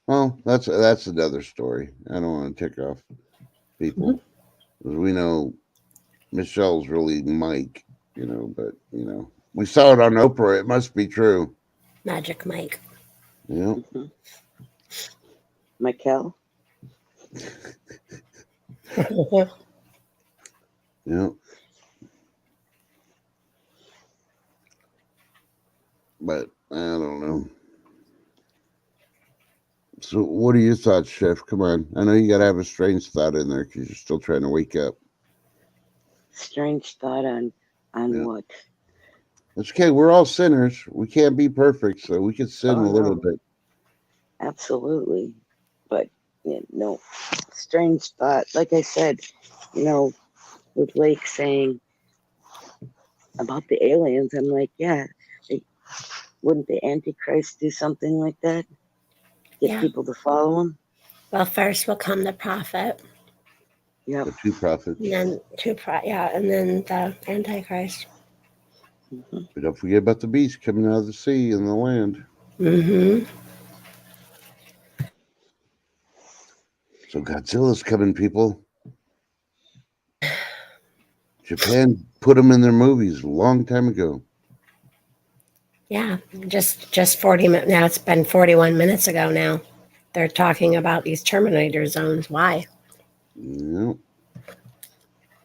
Well, that's another story. I don't want to tick off people. Because we know Michelle's really Mike, but, we saw it on Oprah. It must be true. Magic Mike. Yeah. Mm-hmm. Michael. Yeah. But I don't know. So, what are your thoughts, Chef? Come on. I know you got to have a strange thought in there because you're still trying to wake up. Strange thought on Yeah. what? It's okay. We're all sinners. We can't be perfect, so we can sin Oh, a little no. bit. Absolutely. But, no. Strange thought. Like I said, with Lake saying about the aliens, I'm like, yeah, wouldn't the Antichrist do something like that? Get Yeah. people to follow him? Well, first will come the prophet, Yep. The two prophets. and then and then the Antichrist. Mm-hmm. But don't forget about the beast coming out of the sea and the land. Mm-hmm. So Godzilla's coming, people. Japan put them in their movies a long time ago. Yeah, just 40 minutes. Now it's been 41 minutes ago now. They're talking about these Terminator zones. Why? Yeah.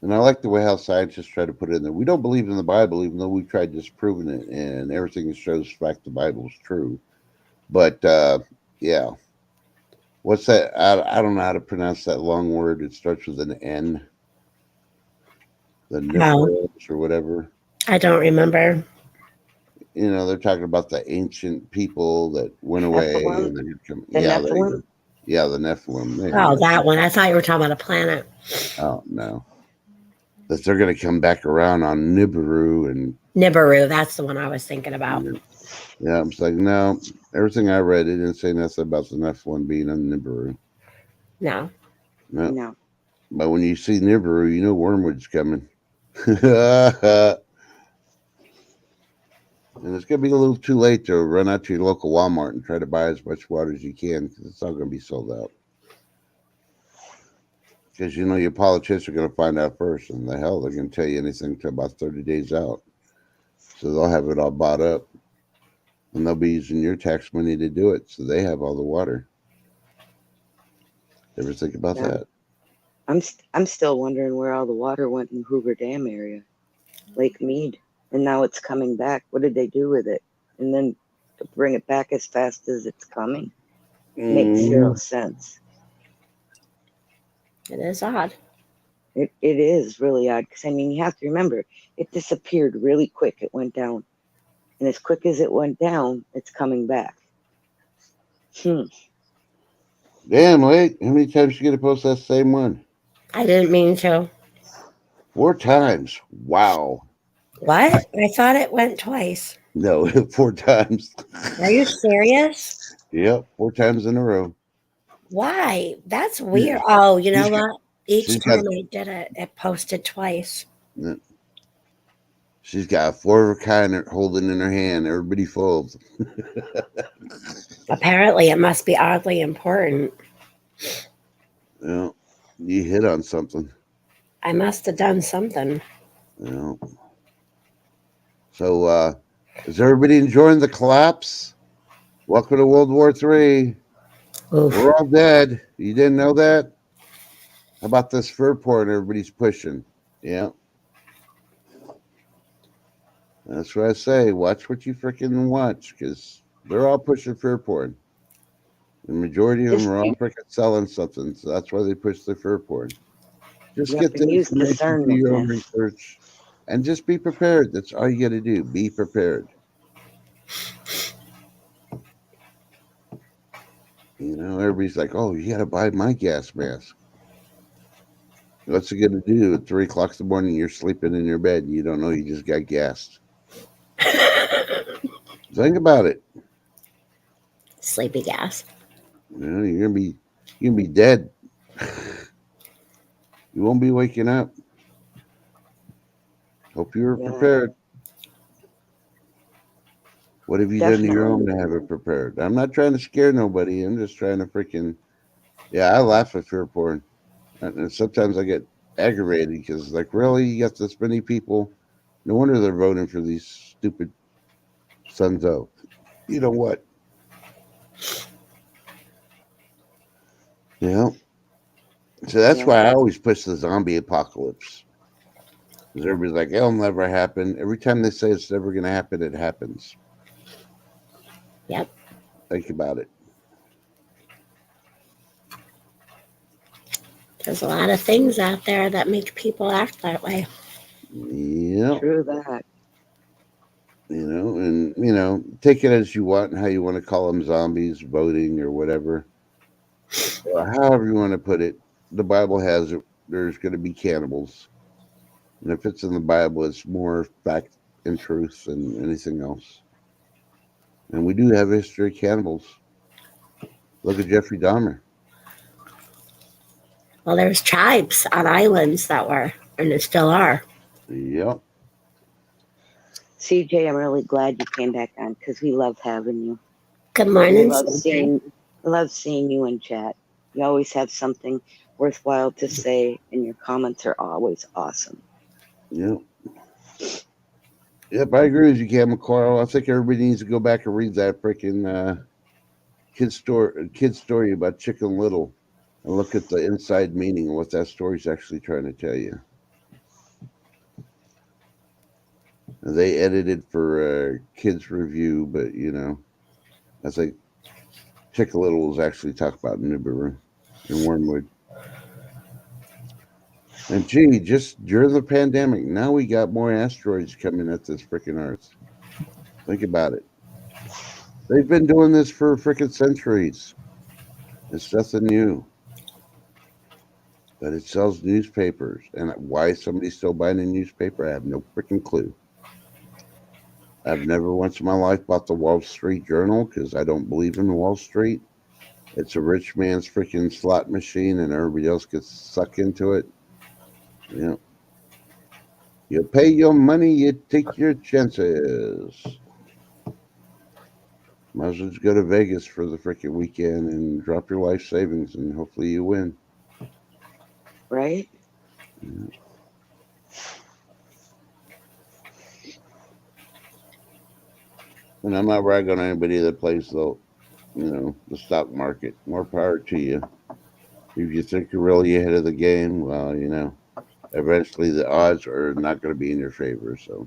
And I like the way how scientists try to put it in there. We don't believe in the Bible, even though we've tried disproving it, and everything shows fact the Bible's true. But yeah, what's that? I don't know how to pronounce that long word. It starts with an N. The Oh, Nephilims or whatever. I don't remember. They're talking about the ancient people that went away, Nephilim? and then come. The Yeah, there you Nephilim? go. Yeah, the Nephilim. There you Oh, go. that one. I thought you were talking about a planet. Oh no, that they're going to come back around on Nibiru and Nibiru. That's the one I was thinking about. yeah, I'm just like, no, everything I read, it didn't say nothing about the Nephilim being on Nibiru. No. No. No. But when you see Nibiru, you know Wormwood's coming. And it's going to be a little too late to run out to your local Walmart and try to buy as much water as you can because it's all going to be sold out. Because your politicians are going to find out first, and the hell, they're going to tell you anything to about 30 days out. So they'll have it all bought up. And they'll be using your tax money to do it, so they have all the water. Ever think about that? I'm still wondering where all the water went in the Hoover Dam area, Lake Mead, and now it's coming back. What did they do with it? And then to bring it back as fast as it's coming makes zero sense. It is odd. It is really odd because you have to remember it disappeared really quick. It went down, and as quick as it went down, it's coming back. Damn, wait. How many times you get to post that same one? I didn't mean to. 4 times. Wow. What? I thought it went twice. No, 4 times. Are you serious? Yep, 4 times in a row. Why? That's weird. Oh, you know what? Each she's time got- I did it, it posted twice. She's got 4 of a kind holding in her hand. Everybody folds. Apparently, it must be oddly important. Yeah, you hit on something. I must have done something. Yeah. So, is everybody enjoying the collapse? Welcome to World War III. Oof. We're all dead. You didn't know that? How about this fur porn everybody's pushing? Yeah. That's what I say. Watch what you freaking watch, because they're all pushing fur porn. The majority of them are all freaking selling something, so that's why they push the fur porn. Just get the use information, do discernment, your own man. research, and just be prepared. That's all you got to do. Be prepared. Everybody's like, "Oh, you got to buy my gas mask." What's it going to do at 3 o'clock in the morning? You're sleeping in your bed. And you don't know you just got gassed. Think about it. Sleepy gas. You know, you're gonna be dead. You won't be waking up. Hope you were Yeah. prepared. What have you done to your own Definitely. to have it prepared? I'm not trying to scare nobody. I'm just trying to freaking. Yeah, I laugh at fear porn, and sometimes I get aggravated because, like, really, you got this many people. No wonder they're voting for these stupid sons of. You know what? Yeah. So that's Yeah. why I always push the zombie apocalypse. Because everybody's like, it'll never happen. Every time they say it's never going to happen, it happens. Yep. Think about it. There's a lot of things out there that make people act that way. Yeah. True that. And take it as you want and how you want to call them zombies, voting, or whatever. Or however you want to put it. The Bible has it. There's going to be cannibals. And if it's in the Bible, it's more fact and truth than anything else. And we do have a history of cannibals. Look at Jeffrey Dahmer. Well, there's tribes on islands that were, and there still are. Yep. CJ, I'm really glad you came back on because we love having you. Good We morning, love seeing you in chat. You always have something worthwhile to say, and your comments are always awesome. Yep. Yep, I agree with you, Cam McCarl. I think everybody needs to go back and read that freaking kid story about Chicken Little and look at the inside meaning of what that story's actually trying to tell you. And they edited for kids review, but I think Chicken Little was actually talked about in Nibiru in Wormwood. And gee, just during the pandemic, now we got more asteroids coming at this freaking Earth. Think about it. They've been doing this for freaking centuries. It's nothing new. But it sells newspapers. And why somebody's still buying a newspaper, I have no freaking clue. I've never once in my life bought the Wall Street Journal because I don't believe in Wall Street. It's a rich man's freaking slot machine and everybody else gets sucked into it. Yeah. You pay your money, you take your chances. Might as well just go to Vegas for the freaking weekend and drop your life savings and hopefully you win. Right? Yeah. And I'm not ragging on anybody that plays the stock market. More power to you. If you think you're really ahead of the game, well, eventually the odds are not going to be in your favor. So,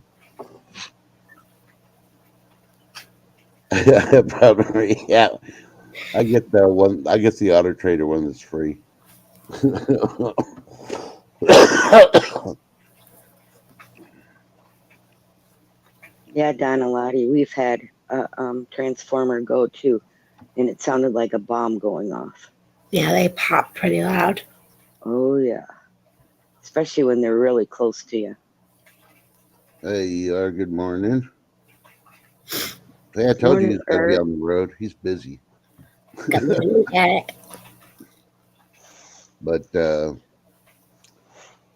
probably, yeah. I get that one. I get the Auto Trader one that's free. Yeah, Donna Lottie, we've had a transformer go too, and it sounded like a bomb going off. Yeah, they pop pretty loud. Oh yeah, especially when they're really close to you. Hey, good morning. Hey, I told you he's going to be on the road. He's busy. Good morning, Derek. But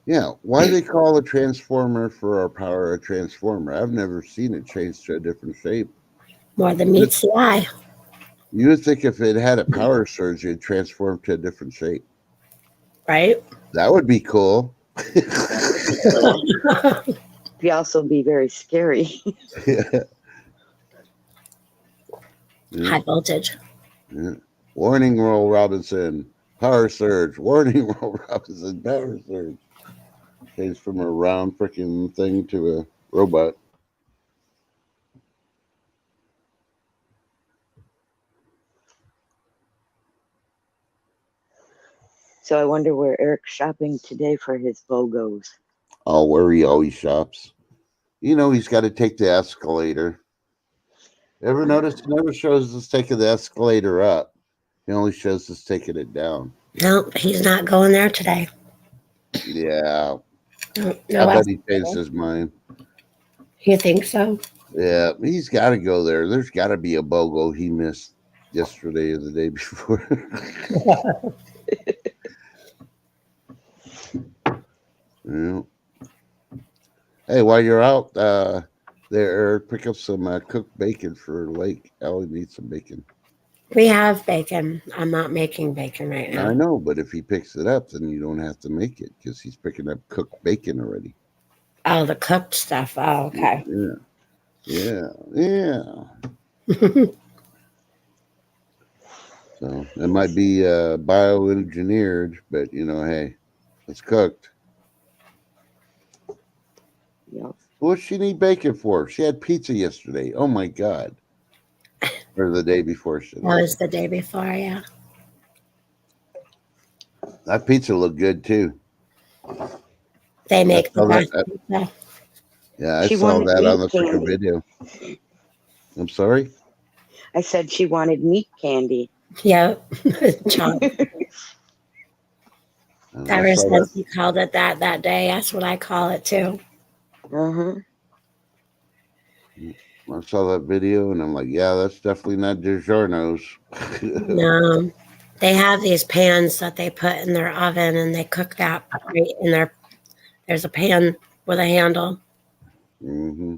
yeah, why they call a transformer for our power a transformer? I've never seen it change to a different shape. More than meets the eye. You would think if it had a power surge, it'd transform to a different shape. Right? That would be cool. It'd also be very scary. Yeah. High voltage. Yeah. Warning, Roll Robinson. Power surge. Warning, Roll Robinson. Power surge. Changed from a round freaking thing to a robot. So I wonder where Eric's shopping today for his BOGOs. Oh, where he always shops. He's got to take the escalator. Ever notice he never shows us taking the escalator up? He only shows us taking it down. Nope, he's not going there today. Yeah. No I bet he changed his mind. You think so? Yeah, he's got to go there. There's got to be a BOGO he missed yesterday or the day before. Yeah. Hey, while you're out there, pick up some cooked bacon for Lake. Ellie needs some bacon. We have bacon. I'm not making bacon right I now. know, but if he picks it up, then you don't have to make it because he's picking up cooked bacon already. Oh, the cooked stuff. Oh, okay. Yeah. So it might be bioengineered, but hey, it's cooked. Yep. What she need bacon for? She had pizza yesterday. Oh my god. Or the day before, should That I was say. the day before, yeah. That pizza looked good too. They I make the saw best that. pizza. Yeah, I She saw wanted that on meat the freaking candy. video. I'm sorry? I said she wanted meat candy. Yep. Chop. I Ever saw that. since you called it that day, that's what I call it too. Uh-huh. I saw that video and I'm like, yeah, that's definitely not DiGiorno's. No, they have these pans that they put in their oven and they cook that right in there. There's a pan with a handle. hmm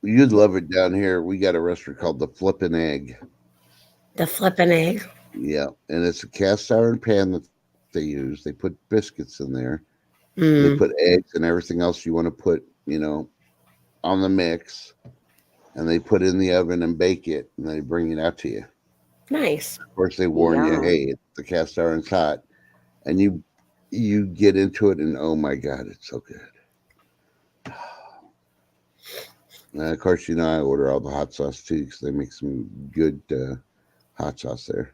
You'd love it down here. We got a restaurant called the Flippin' Egg. The flipping egg. Yeah, and it's a cast iron pan that they use. They put biscuits in there. They Mm, put eggs and everything else you want to put, on the mix, and they put it in the oven and bake it, and they bring it out to you. nice. Of course, they warn you, Yum. hey, the cast iron's hot, and you get into it, and oh my god, it's so good. And of course, I order all the hot sauce too because they make some good hot sauce there.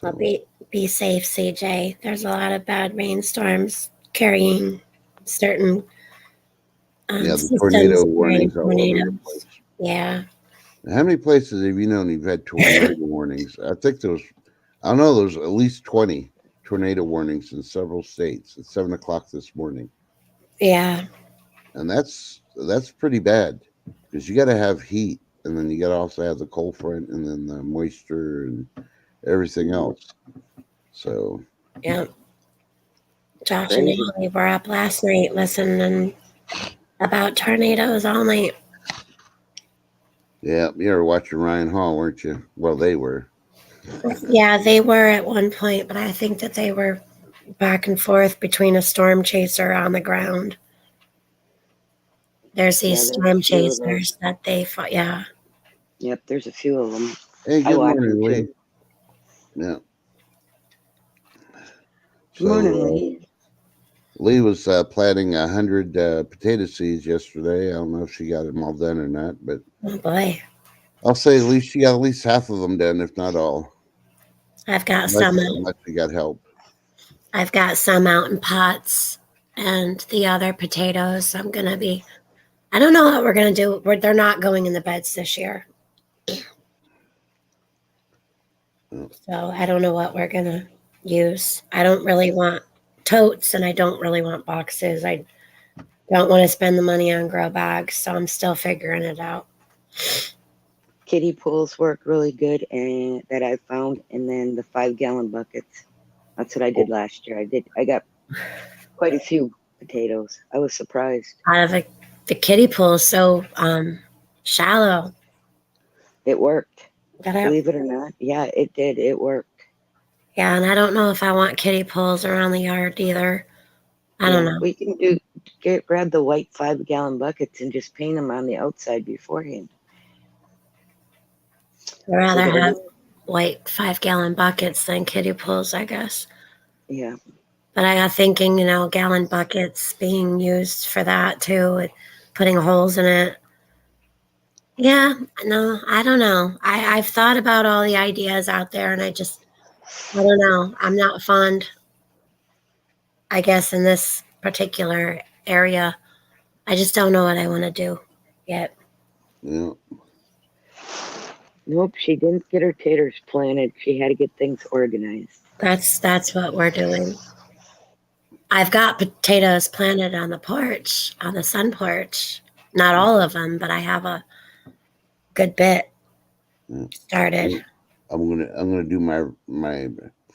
Well, So be safe, CJ. There's a lot of bad rainstorms carrying certain yeah, the tornado systems carrying warnings all over the tornadoes. place. Yeah. How many places have you known you've had tornado warnings? I think I don't know, there's at least 20 tornado warnings in several states at 7 o'clock this morning. Yeah. And that's pretty bad because you got to have heat and then you got to also have the cold front and then the moisture and everything else. So, Yeah. Josh and Crazy. Allie were up last night listening about tornadoes all night. yeah, you were watching Ryan Hall, weren't you? Well, they were. Yeah, they were at one point, but I think that they were back and forth between a storm chaser on the ground. There's Yeah, these there's a storm few of those. chasers that they fought. Yeah. Yep, there's a few of them. Hey, I good watch morning, them Lee. too. Yeah. Good morning, So, Lee. Lee was planting 100 potato seeds yesterday. I don't know if she got them all done or not, but Oh boy. I'll say at least she got at least half of them done, if not all. I've got Unless, some unless she got help. I've got some out in pots and the other potatoes I'm gonna be I don't know what we're gonna do. They're not going in the beds this year. Oh, So I don't know what we're gonna use. I don't really want totes and I don't really want boxes. I don't want to spend the money on grow bags, so I'm still figuring it out. Kiddie pools work really good, and that I found, and then the 5-gallon buckets. That's what I did last year. I got quite a few potatoes. I was surprised. Out of the kiddie pool is so shallow. It worked. That I, Believe it or not. Yeah, it did. It worked. yeah, and I don't know if I want kiddie pools around the yard either. I don't know. We can grab the white 5-gallon buckets and just paint them on the outside beforehand. I'd rather So have white 5-gallon buckets than kiddie pools, I guess. Yeah. But I got thinking, gallon buckets being used for that too, putting holes in it. Yeah, no, I don't know. I've thought about all the ideas out there and I don't know. I'm not fond, I guess, in this particular area. I just don't know what I want to do yet. yeah. Nope, she didn't get her taters planted. She had to get things organized. That's what we're doing. I've got potatoes planted on the porch, on the sun porch. Not all of them, but I have a good bit started. I'm gonna do my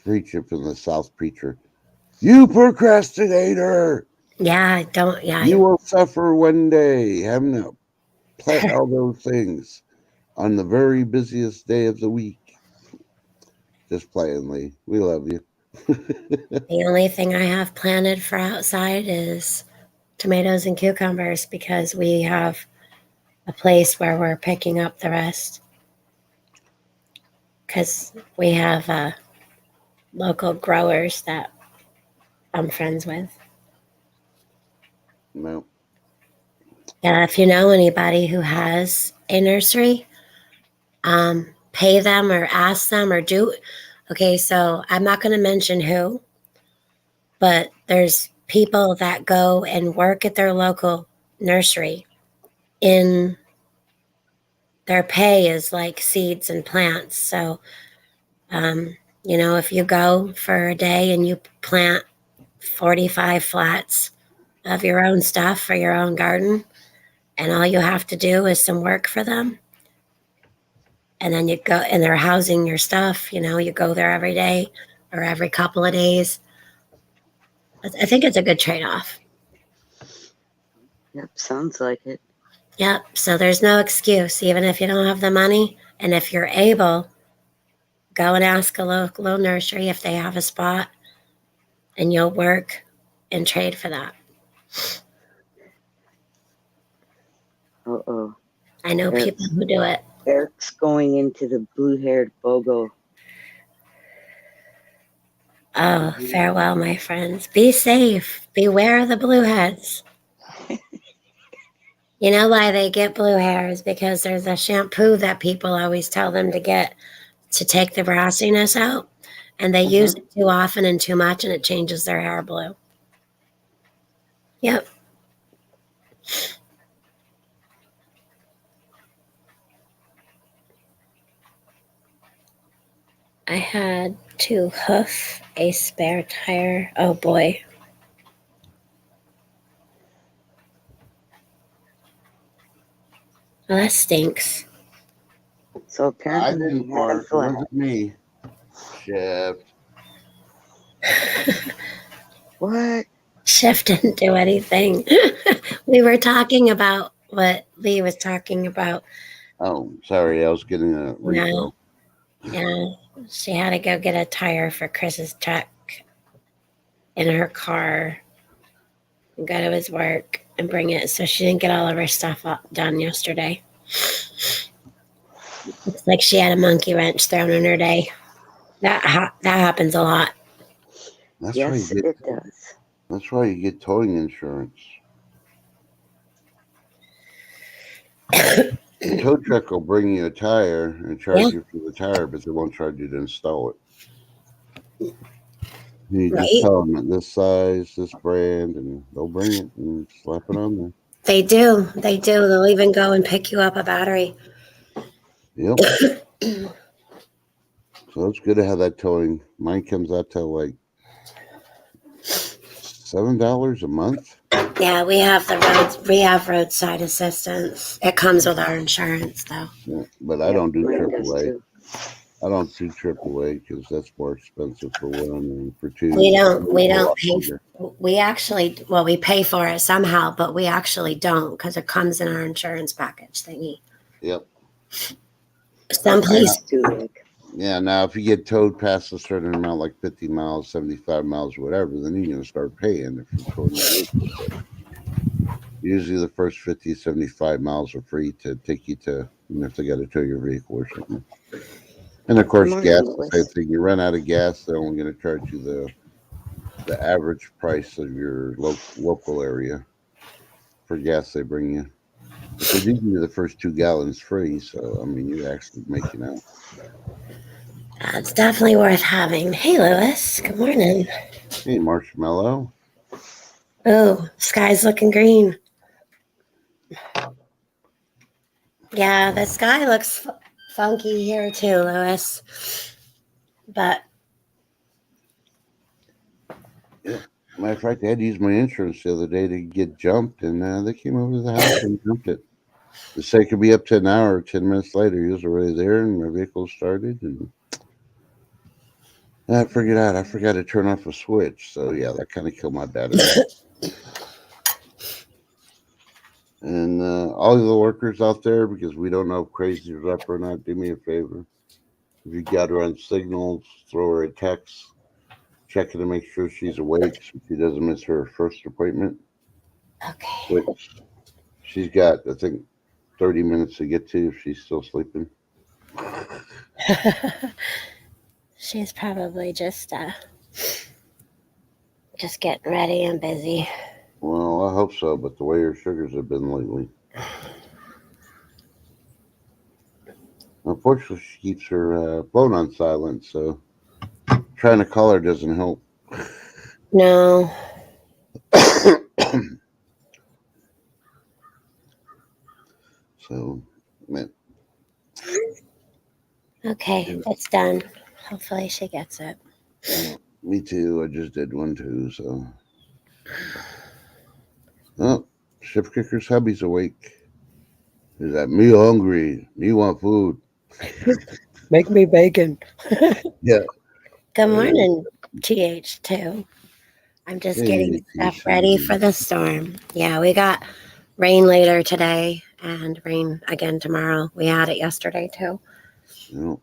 preacher from the South preacher. You procrastinator! Yeah, I don't. Yeah, You will suffer one day having to plant all those things on the very busiest day of the week. Just playing, Lee. We love you. the only thing I have planted for outside is tomatoes and cucumbers because we have a place where we're picking up the rest. Because we have local growers that I'm friends with. No. Yeah, if you know anybody who has a nursery, pay them or ask them or do. Okay, so I'm not going to mention who, but there's people that go and work at their local nursery. In their pay is like seeds and plants. So, if you go for a day and you plant 45 flats of your own stuff for your own garden, and all you have to do is some work for them, and then you go and they're housing your stuff, you go there every day or every couple of days. I think it's a good trade-off. Yep, sounds like it. Yep, so there's no excuse, even if you don't have the money, and if you're able, go and ask a local nursery if they have a spot, and you'll work and trade for that. Uh-oh. I know people who do it. Eric's going into the blue-haired BOGO. Oh, farewell, my friends. Be safe. Beware of the blueheads. You know why they get blue hairs? Because there's a shampoo that people always tell them to get to take the brassiness out, and they use it too often and too much, and it changes their hair blue. Yep. I had to hoof a spare tire. Oh boy. Well, that stinks. So I apparently didn't you had a fart. It flat. wasn't me. Shift. What? Shift didn't do anything. We were talking about what Lee was talking about. Oh, sorry. I was getting a refill. Yeah, she had to go get a tire for Chris's truck in her car and go to his work and bring it. So she didn't get all of her stuff done yesterday. Looks like she had a monkey wrench thrown in her day. That happens a lot. That's Yes, it does. That's why you get towing insurance. The tow truck will bring you a tire and charge you for the tire, but they won't charge you to install it. You just tell them this size, this brand, and they'll bring it and slap it on there. They do. They do. They'll even go and pick you up a battery. Yep. So it's good to have that towing. Mine comes out to like $7 a month. Yeah, we have roadside assistance. It comes with our insurance, though. Yeah, but I don't do AAA. I don't do AAA because that's more expensive for one and for two. We don't pay. We actually, we pay for it somehow, but we actually don't because it comes in our insurance package thingy. Yep. Someplace. Yeah, now if you get towed past a certain amount, like 50 miles, 75 miles, whatever, then you're going to start paying if you're towing your vehicle. Usually the first 50, 75 miles are free to take you to, if they got to tow your vehicle or something. And of course, gas, the same thing. You run out of gas, they're only going to charge you the average price of your local area for gas they bring you. But they do give you the first 2 gallons free, so, you're actually making out. It's definitely worth having. Hey, Lewis. Good morning. Hey, Marshmallow. Oh, sky's looking green. Yeah, the sky looks funky here too, Lewis. But yeah, Matter of fact, I had to use my insurance the other day to get jumped, and they came over to the house and jumped it. They say it could be up to an hour or 10 minutes later. He was already there, and my vehicle started, and I figured out I forgot to turn off a switch. So, yeah, that kind of killed my battery. And all of the workers out there, because we don't know if Crazy's up or not, do me a favor. If you got her on signals, throw her a text, checking to make sure she's awake so she doesn't miss her first appointment, Okay. which she's got, I think, 30 minutes to get to if she's still sleeping. She's probably just getting ready and busy. Well, I hope so, but the way her sugars have been lately. Unfortunately, she keeps her phone on silent, so trying to call her doesn't help. No. So, man. Okay, it's done. Hopefully she gets it. Yeah, me too. I just did one too, so. Oh, Chef Kicker's hubby's awake. He's like, me hungry. Me want food. Make me bacon. Yeah. Good morning, TH2. I'm just getting stuff ready for the storm. Yeah, we got rain later today and rain again tomorrow. We had it yesterday too. Yeah.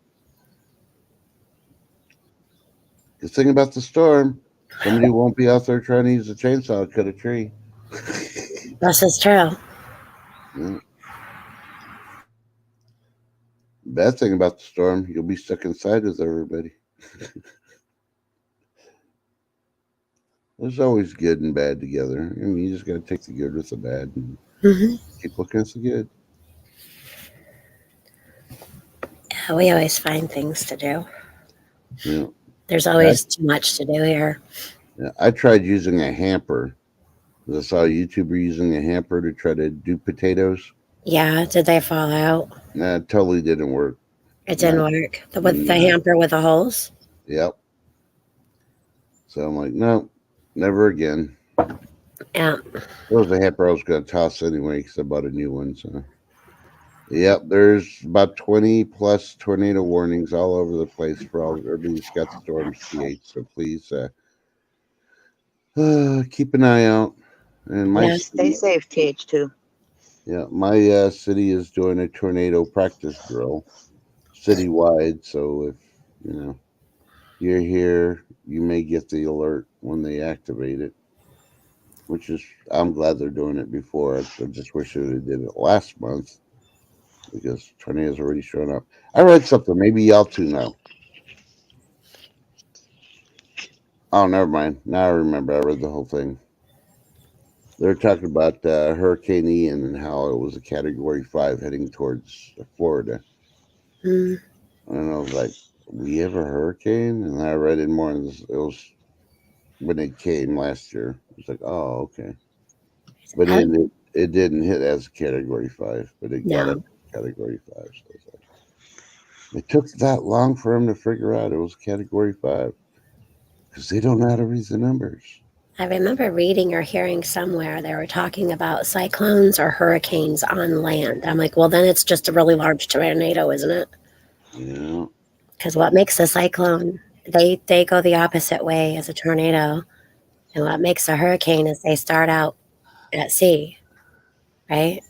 The thing about the storm, somebody won't be out there trying to use a chainsaw to cut a tree. This is true. Yeah. Bad thing about the storm, you'll be stuck inside with everybody. There's always good and bad together. I mean, you just got to take the good with the bad and keep looking at the good. Yeah, we always find things to do. Yeah. There's always too much to do here. Yeah, I tried using a hamper. I saw a YouTuber using a hamper to try to do potatoes. Yeah, did they fall out? Nah, it totally didn't work. It didn't work. With the hamper with the holes? Yep. So I'm like, no, never again. Yeah. It was a hamper I was going to toss anyway because I bought a new one. So, yep, there's about 20 plus tornado warnings all over the place for all everybody's got storms, TH. So please keep an eye out. And my Stay safe, TH2. Yeah, my city is doing a tornado practice drill citywide. So if you're here, you may get the alert when they activate it. Which is, I'm glad they're doing it before. I just wish they did it last month because tornadoes already showing up. I read something. Maybe y'all too know. Oh, never mind. Now I remember. I read the whole thing. They're talking about Hurricane Ian and how it was a Category 5 heading towards Florida. And I was like, we have a hurricane? And I read it more. And it was when it came last year. It was like, oh, okay. But it didn't hit as a Category 5, but it got up to Category 5. So it's like, it took that long for them to figure out it was Category 5 because they don't know how to read the numbers. I remember reading or hearing somewhere they were talking about cyclones or hurricanes on land. I'm like, well, then it's just a really large tornado, isn't it? Yeah. Because what makes a cyclone, they go the opposite way as a tornado. And what makes a hurricane is they start out at sea, right?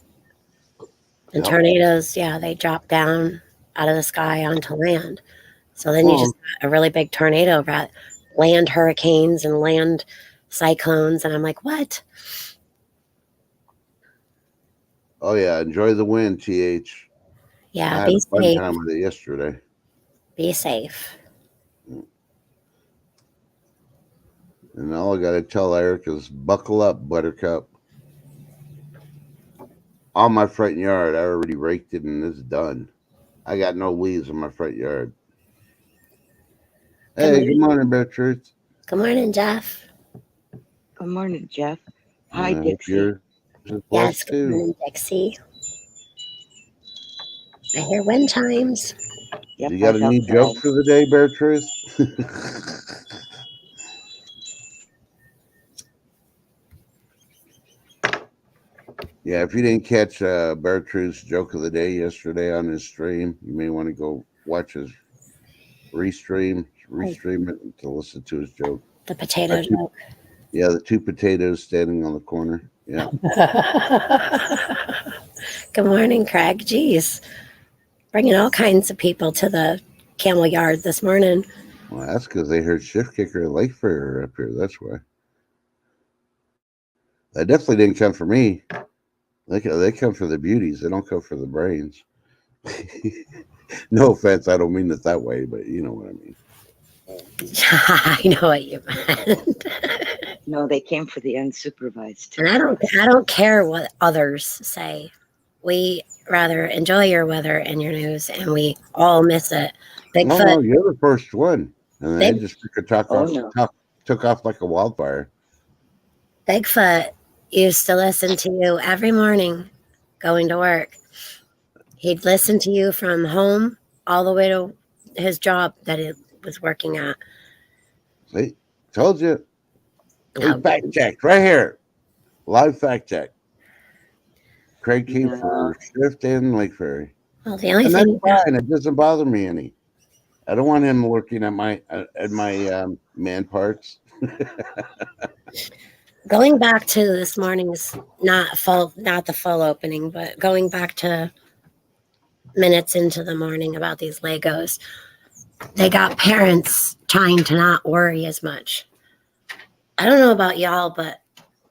And tornadoes, they drop down out of the sky onto land. So then you just got a really big tornado, land hurricanes and land cyclones. And I'm like, what? Oh, yeah. Enjoy the wind, TH. Yeah, I had be a fun safe. time with it yesterday. Be safe. And all I got to tell Eric is buckle up, Buttercup. On my front yard, I already raked it and it's done. I got no leaves in my front yard. Hey, good morning, Beatrice. Good morning, Jeff. Good morning, Jeff. Hi, Dixie. Yes, good morning, Dixie. I hear wind chimes. Yep, you got a new joke for the day, Beatrice? Yeah, if you didn't catch Bertrude's joke of the day yesterday on his stream, you may want to go watch his restream it to listen to his joke. The potato joke. Yeah, the two potatoes standing on the corner. Yeah. Good morning, Craig. Jeez. Bringing all kinds of people to the camel yard this morning. Well, that's because they heard Shift Kicker and Lake Fair up here. That's why. That definitely didn't come for me. They come for the beauties. They don't come for the brains. No offense. I don't mean it that way, but you know what I mean. I know what you meant. No, they came for the unsupervised. And I don't care what others say. We rather enjoy your weather and your news, and we all miss it. Bigfoot. No, you're the first one, and then they just took off like a wildfire. Bigfoot used to listen to you every morning going to work. He'd listen to you from home all the way to his job that he was working at. See, told you. We fact checked right here. Live fact check. Craig came for Shift and Lake Ferry. Well, the only thing it doesn't bother me any. I don't want him looking at my man parts. Going back to this morning's not the full opening, but going back to minutes into the morning about these Legos, they got parents trying to not worry as much. I don't know about y'all, but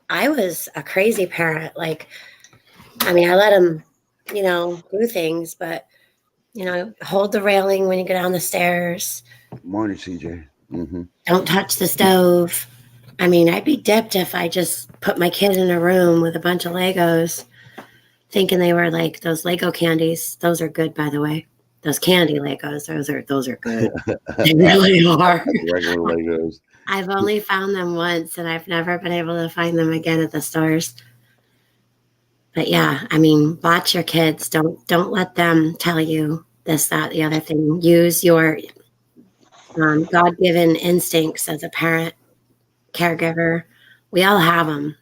I was a crazy parent. Like, I mean, I let them, do things, but, hold the railing when you go down the stairs. Morning, CJ. Mm-hmm. Don't touch the stove. I mean, I'd be dipped if I just put my kid in a room with a bunch of Legos thinking they were like those Lego candies. Those are good, by the way. Those candy Legos, those are good. They really are. Regular Legos. I've only found them once, and I've never been able to find them again at the stores. But yeah, I mean, watch your kids. Don't let them tell you this, that, the other thing. Use your God-given instincts as a parent, caregiver. We all have them.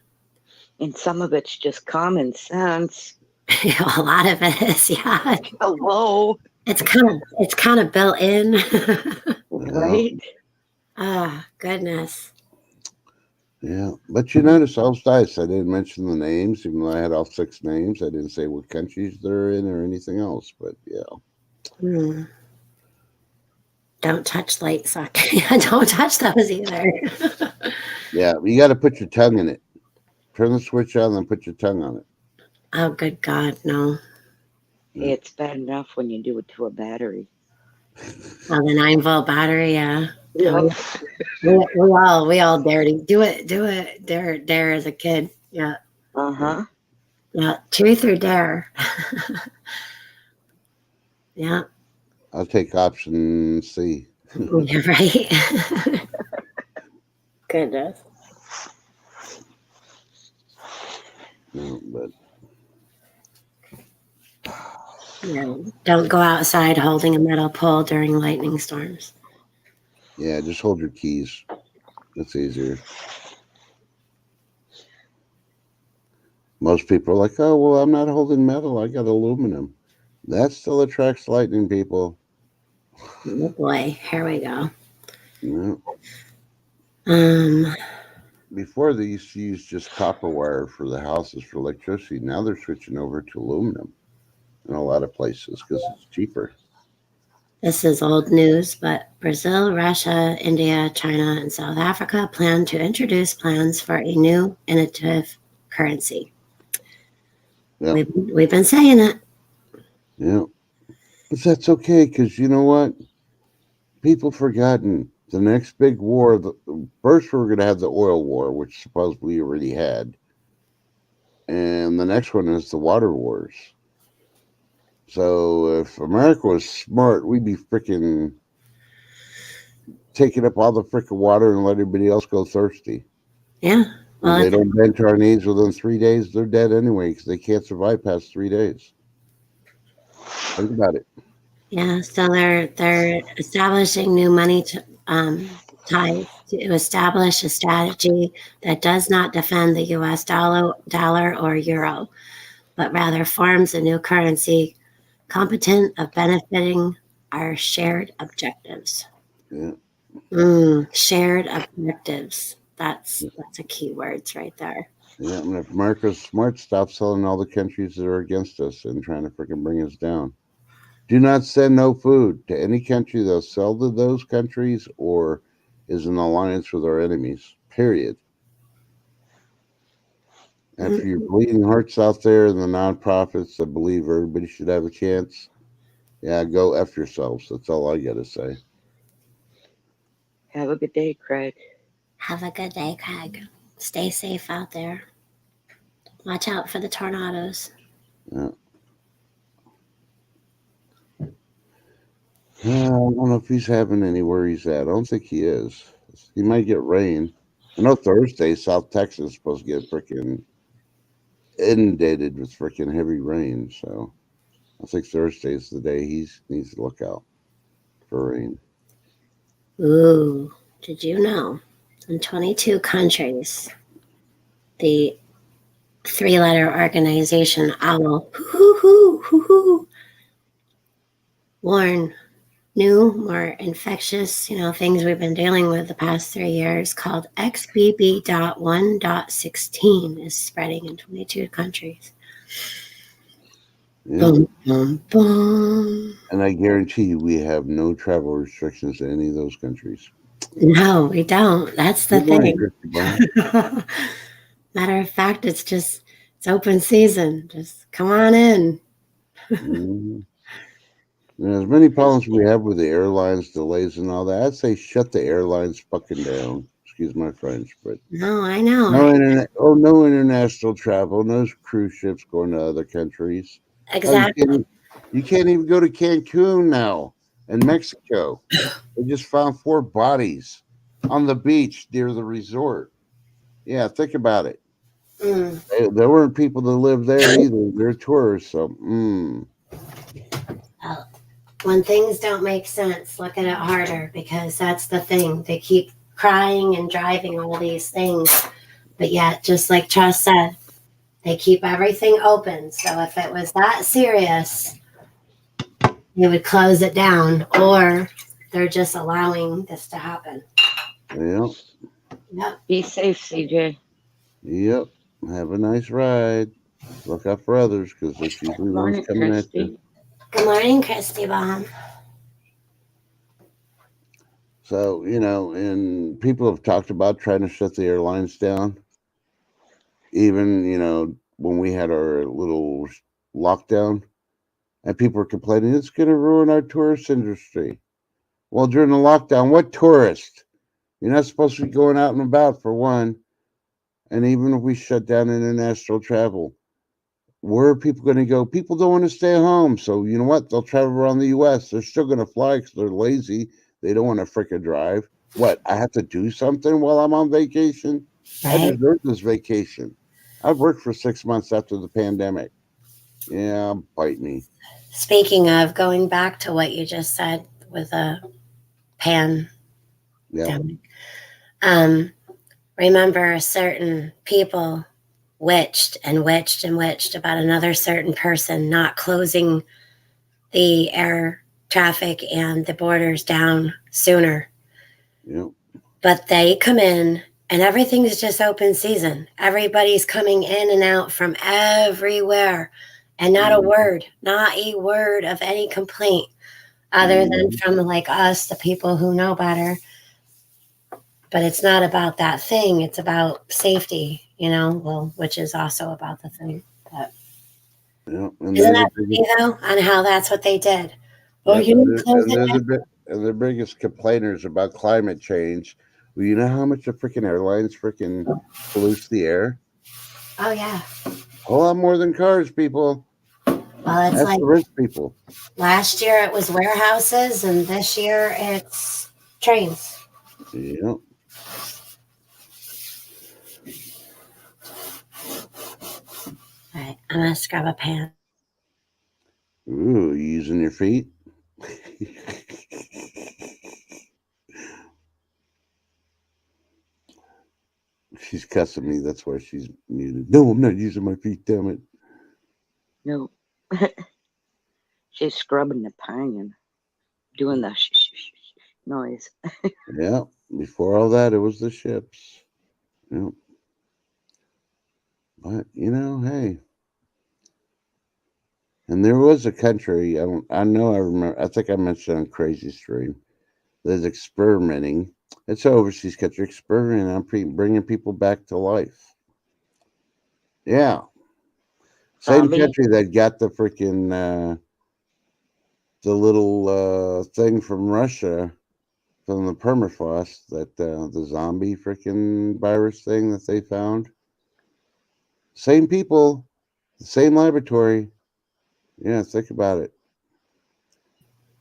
And some of it's just common sense. A lot of it is, yeah. Hello. It's kind of built in. Right? Goodness. Yeah, but you notice all dice. I didn't mention the names, even though I had all 6 names. I didn't say what countries they're in or anything else. But yeah. Don't touch light socket. Don't touch those either. Yeah, you got to put your tongue in it. Turn the switch on, then put your tongue on it. Oh, good God, no. It's bad enough when you do it to a battery. Oh, the 9-volt battery, yeah. We all dare to do it. Dare as a kid. Yeah. Uh-huh. Yeah. Truth or dare. Yeah. I'll take option C. You're right. Goodness. No, but don't go outside holding a metal pole during lightning storms. Yeah, just hold your keys. That's easier. Most people are like, oh, well, I'm not holding metal. I got aluminum. That still attracts lightning, people. Oh, boy. Here we go. Yeah. Before they used to use just copper wire for the houses for electricity. Now they're switching over to aluminum in a lot of places because it's cheaper. This is old news, but Brazil, Russia, India, China, and South Africa plan to introduce plans for a new innovative currency. Yeah. We've been saying it. Yeah. But that's okay, because you know what? People forgotten the next big war. First, we're going to have the oil war, which supposedly we already had. And the next one is the water wars. So if America was smart, we'd be freaking taking up all the freaking water and let everybody else go thirsty. Yeah. Well, they don't bend to our needs within 3 days, they're dead anyway because they can't survive past 3 days. Think about it. Yeah, so they're establishing new money ties to establish a strategy that does not defend the U.S. dollar or euro. but rather forms a new currency competent of benefiting our shared objectives. Yeah. Shared objectives. That's a key words right there. Yeah, and if America's smart, stop selling all the countries that are against us and trying to freaking bring us down. Do not send no food to any country that'll sell to those countries or is in alliance with our enemies. Period. And for your bleeding hearts out there and the nonprofits that believe everybody should have a chance, yeah, go F yourselves. That's all I got to say. Have a good day, Craig. Have a good day, Craig. Stay safe out there. Watch out for the tornadoes. Yeah. I don't know if he's having anywhere he's at. I don't think he is. He might get rain. I know Thursday, South Texas is supposed to get freaking inundated with freaking heavy rain. So I think Thursday's the day he needs to look out for rain. Ooh, did you know? In 22 countries, the three-letter organization OWL warn new, more infectious, things we've been dealing with the past 3 years called XBB.1.16 is spreading in 22 countries. Yeah. Boom, boom, boom. And I guarantee you we have no travel restrictions in any of those countries. No, we don't. That's the Good morning, thing. Christy Bond. Matter of fact, it's open season. Just come on in. Mhm. As many problems we have with the airlines delays and all that, I'd say shut the airlines fucking down. Excuse my French, but No, I know. no international travel, no cruise ships going to other countries. Exactly. You can't even go to Cancun now in Mexico. They just found 4 bodies on the beach near the resort. Yeah, think about it. There weren't people that lived there either. They're tourists. So, Well, when things don't make sense, look at it harder because that's the thing. They keep crying and driving all these things, but yet, just like Trust said, they keep everything open. So if it was that serious, they would close it down, or they're just allowing this to happen. yeah. Yep. Be safe, CJ. Yep. Have a nice ride. Look out for others because there's usually Good ones morning, coming at you. Christy. Good morning, Christy Bond. So, and people have talked about trying to shut the airlines down. Even, when we had our little lockdown and people were complaining, it's going to ruin our tourist industry. Well, during the lockdown, what tourist? You're not supposed to be going out and about for one. And even if we shut down international travel, where are people going to go? People don't want to stay home. So, you know what? They'll travel around the U.S. They're still going to fly because they're lazy. They don't want to freaking drive. What? I have to do something while I'm on vacation? I Right? deserve this vacation. I've worked for 6 months after the pandemic. Yeah, bite me. Speaking of going back to what you just said with a pandemic, Yeah. Remember certain people witched and witched and witched about another certain person not closing the air traffic and the borders down sooner. Yep. But they come in and everything's just open season. Everybody's coming in and out from everywhere. And not a word of any complaint other than from like us, the people who know better. But it's not about that thing. It's about safety, which is also about the thing. But Yep. And isn't they're the that biggest, funny, though, on how that's what they did? Oh, yep, you didn't close and it they're down? the biggest complainers about climate change. Well, you know how much the freaking airlines freaking pollutes the air? Oh, yeah. A whole lot more than cars, people. Well, it's That's like the rich people. last year it was warehouses, and this year it's trains. Yep. All right, I'm going to scrub a pan. Ooh, you using your feet? She's cussing me. That's why she's muted. No, I'm not using my feet. Damn it. No. She's scrubbing the pine and doing the noise. Yeah. Before all that, it was the ships. Yeah. But hey. And there was a country. I know. I remember. I think I mentioned on Crazy Stream. That's experimenting. It's an overseas country experimenting on bringing people back to life. Yeah. Same Zombie? country that got the freaking the little thing from Russia from the permafrost, that the zombie freaking virus thing that they found. Same people, the same laboratory. Yeah, think about it.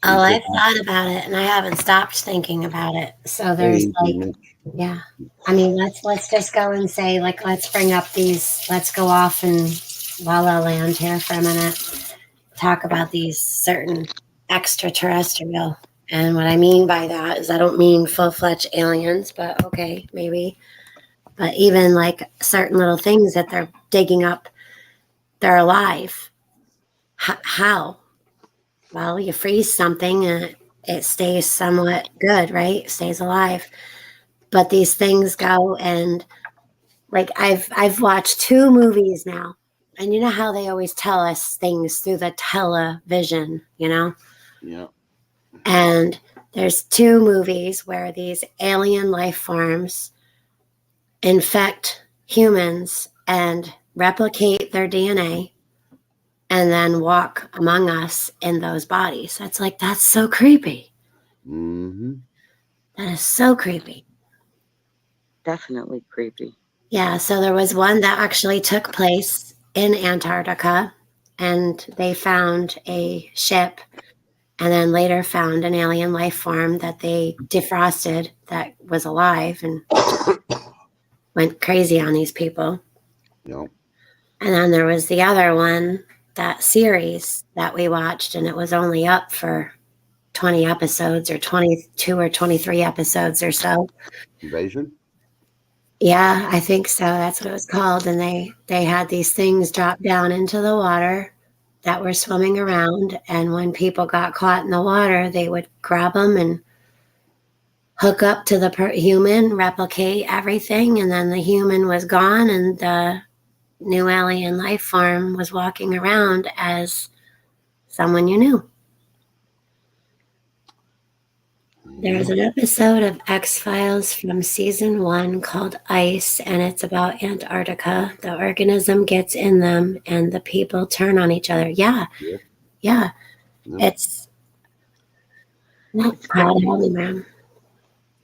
So you Oh, think, I've thought about it and I haven't stopped thinking about it. So there's hey, like, yeah. I mean, let's just go and say, like, let's bring up these, let's go off and la la land here for a minute. Talk about these certain extraterrestrial. And what I mean by that is I don't mean full-fledged aliens, but okay, maybe. But even like certain little things that they're digging up, they're alive. How? Well, you freeze something and it stays somewhat good, right? It stays alive. But these things go and like I've watched 2 movies now. And you know how they always tell us things through the television, yeah, And there's 2 movies where these alien life forms infect humans and replicate their DNA and then walk among us in those bodies. That's so creepy. mm-hmm. That is so creepy. Definitely creepy. Yeah, so there was one that actually took place in Antarctica, and they found a ship and then later found an alien life form that they defrosted that was alive and went crazy on these people. Yeah, And then there was the other one, that series that we watched, and it was only up for 20 episodes or 22 or 23 episodes or so. invasion. Yeah, I think so. That's what it was called. And they had these things drop down into the water that were swimming around. And when people got caught in the water, they would grab them and hook up to the human, replicate everything. And then the human was gone, and the new alien life form was walking around as someone you knew. There's an episode of X-Files from season 1 called Ice, and it's about Antarctica. The organism gets in them, and the people turn on each other. Yeah. It's not proud of me, ma'am.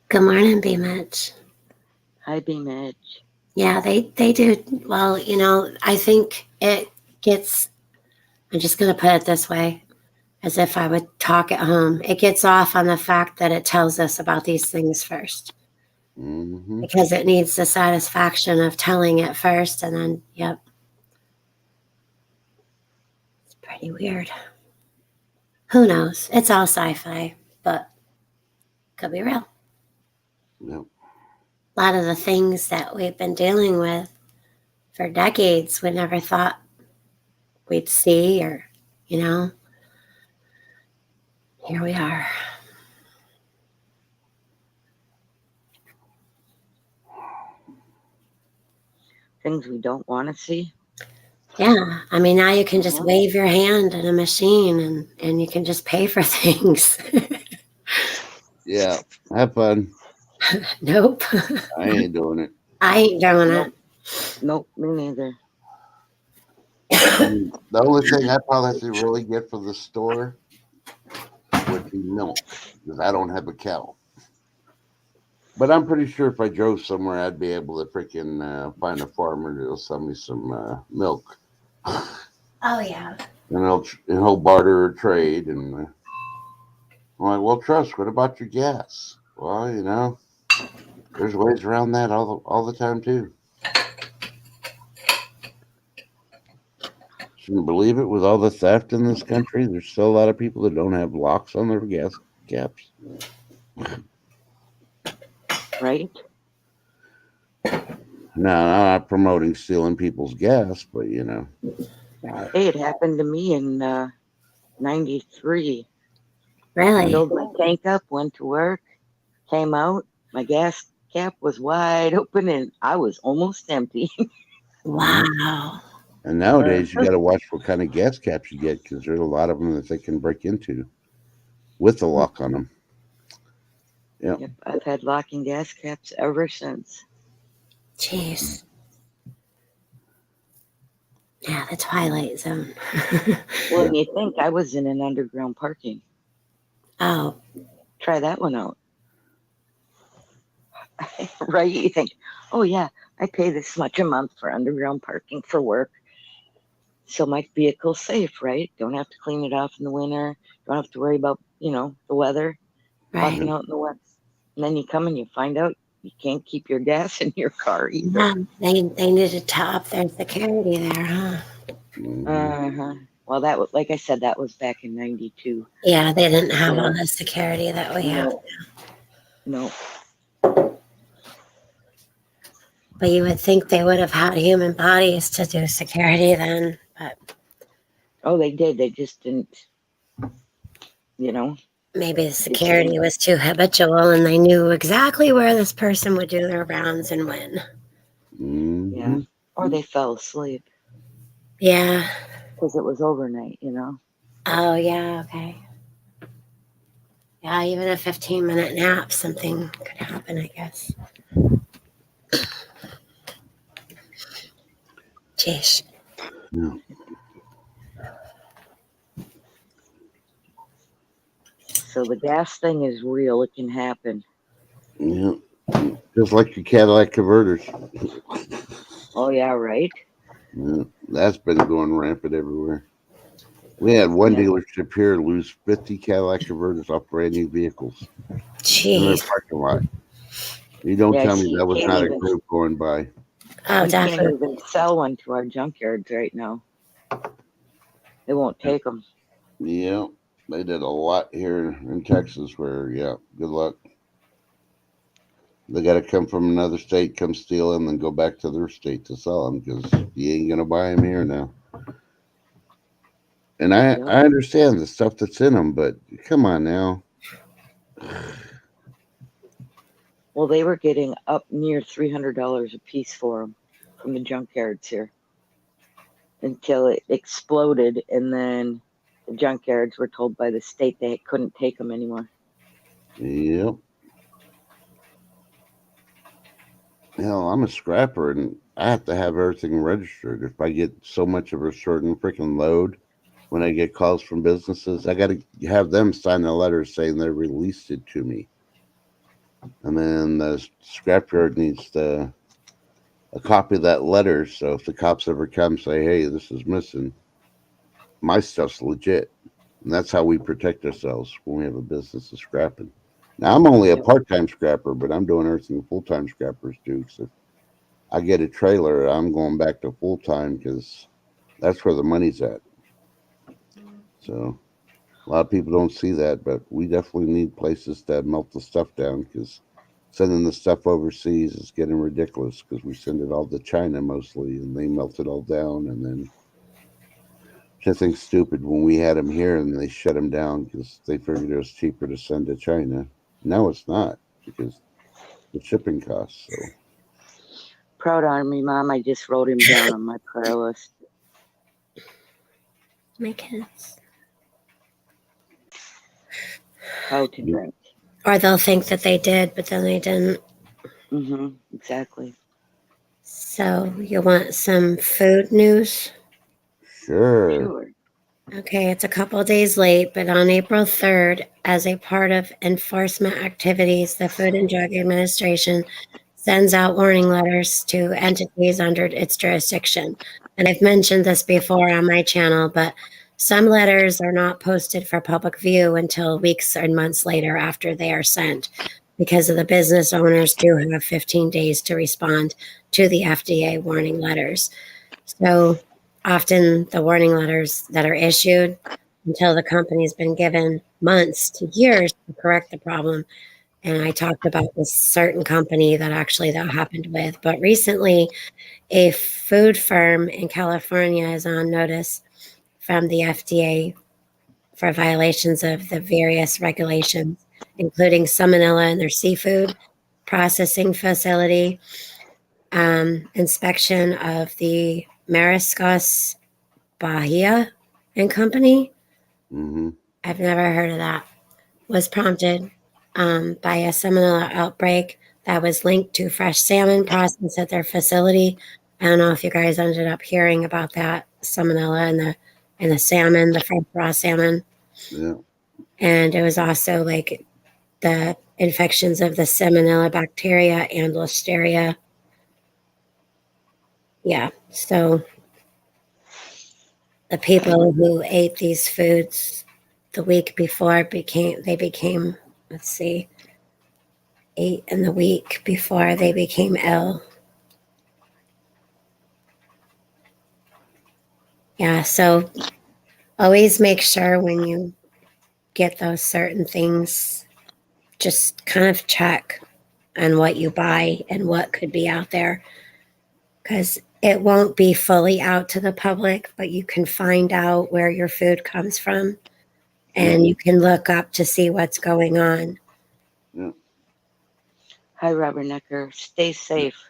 Good morning, B. Mitch. Hi, B. Mitch. Yeah, they do. Well, I think it gets, I'm just going to put it this way, as if I would talk at home. It gets off on the fact that it tells us about these things first. Mm-hmm. Because it needs the satisfaction of telling it first, and then, yep. It's pretty weird. Who knows? It's all sci-fi, but could be real. Yep. A lot of the things that we've been dealing with for decades, we never thought we'd see, or, here we are. Things we don't want to see. Yeah, I mean, now you can just wave your hand at a machine and you can just pay for things. Yeah, have fun. Nope. I ain't doing it. I ain't doing it. Nope, me neither. The only thing I probably have to really get for the store would be milk, because I don't have a cow. But I'm pretty sure if I drove somewhere, I'd be able to freaking find a farmer that'll sell me some milk. Oh, yeah. And he'll barter or trade. And I'm like, well, Trust, what about your gas? Well, there's ways around that all the time, too. Shouldn't believe it, with all the theft in this country, there's still a lot of people that don't have locks on their gas caps. Right? Now, I'm not promoting stealing people's gas, but Right. Hey, it happened to me in 93. Really? Filled my tank up, went to work, came out, my gas cap was wide open, and I was almost empty. Wow. And nowadays, you got to watch what kind of gas caps you get because there's a lot of them that they can break into with the lock on them. Yep. Yep, I've had locking gas caps ever since. Jeez. Yeah, the Twilight Zone. Well, and you think I was in an underground parking. Oh, Try that one out. Right? You think, oh, yeah, I pay this much a month for underground parking for work. So my vehicle's safe, right? Don't have to clean it off in the winter. Don't have to worry about, the weather, right. walking out in the wet. And then you come and you find out you can't keep your gas in your car either. Yeah, they needed to up their security there, huh? Uh-huh. Well, that was, like I said, that was back in 92. Yeah, they didn't have all the security that we have. No. But you would think they would have had human bodies to do security then. But Oh, they did. They just didn't, maybe the security was too habitual and they knew exactly where this person would do their rounds and when. Yeah. Or they fell asleep. Yeah. Because it was overnight, Oh, yeah, okay. Yeah, even a 15-minute nap, something could happen, I guess. Jeez. Yeah. So the gas thing is real. It can happen. Yeah. Just like your Cadillac converters. Oh, yeah, right? Yeah. That's been going rampant everywhere. We had one dealership here lose 50 Cadillac converters off brand new vehicles in their Jeez. parking lot. You don't tell me that was not a group going by. Oh, we definitely. can't even sell one to our junkyards right now. They won't take them. Yeah, they did a lot here in Texas where, yeah, good luck. They got to come from another state, come steal them, and go back to their state to sell them because you ain't going to buy them here now. And I understand the stuff that's in them, but come on now. Well, they were getting up near $300 a piece for them from the junkyards here until it exploded, and then the junkyards were told by the state they couldn't take them anymore. Yep. Hell, I'm a scrapper, and I have to have everything registered. If I get so much of a certain freaking load, when I get calls from businesses, I got to have them sign a letter saying they released it to me. And then the scrapyard needs a copy of that letter. So if the cops ever come say, hey, this is missing, my stuff's legit. And that's how we protect ourselves when we have a business of scrapping. Now, I'm only a part-time scrapper, but I'm doing everything full-time scrappers do. So if I get a trailer, I'm going back to full-time because that's where the money's at. So a lot of people don't see that, but we definitely need places that melt the stuff down because sending the stuff overseas is getting ridiculous because we send it all to China mostly and they melt it all down. And then I think stupid when we had them here and they shut them down because they figured it was cheaper to send to China. No, it's not because the shipping costs. So Proud of me, Mom. I just wrote him down on my prayer list. My kids. How to drink. Or they'll think that they did, but then they didn't. Exactly. So you want some food news? Sure. Okay, it's a couple days late, but on April 3rd, as a part of enforcement activities, the Food and Drug Administration sends out warning letters to entities under its jurisdiction. And I've mentioned this before on my channel, but some letters are not posted for public view until weeks or months later after they are sent, because of the business owners do have 15 days to respond to the FDA warning letters. So often the warning letters that are issued until the company's been given months to years to correct the problem And I talked about this certain company that actually that happened with. But recently, a food firm in California is on notice from the FDA for violations of the various regulations, including salmonella in their seafood processing facility, inspection of the Mariscos Bahia and Company. Mm-hmm. I've never heard of that. Was prompted by a salmonella outbreak that was linked to fresh salmon processed at their facility. I don't know if you guys ended up hearing about that salmonella and the salmon, the fresh raw salmon, Yeah. and it was also like the infections of the salmonella bacteria and listeria. Yeah, so the people who ate these foods the week before became, let's see, 8 in the week before they became ill. Yeah, so always make sure when you get those certain things, just kind of check on what you buy and what could be out there, because it won't be fully out to the public, but you can find out where your food comes from and you can look up to see what's going on. Yeah. Hi, Robert Necker. Stay safe.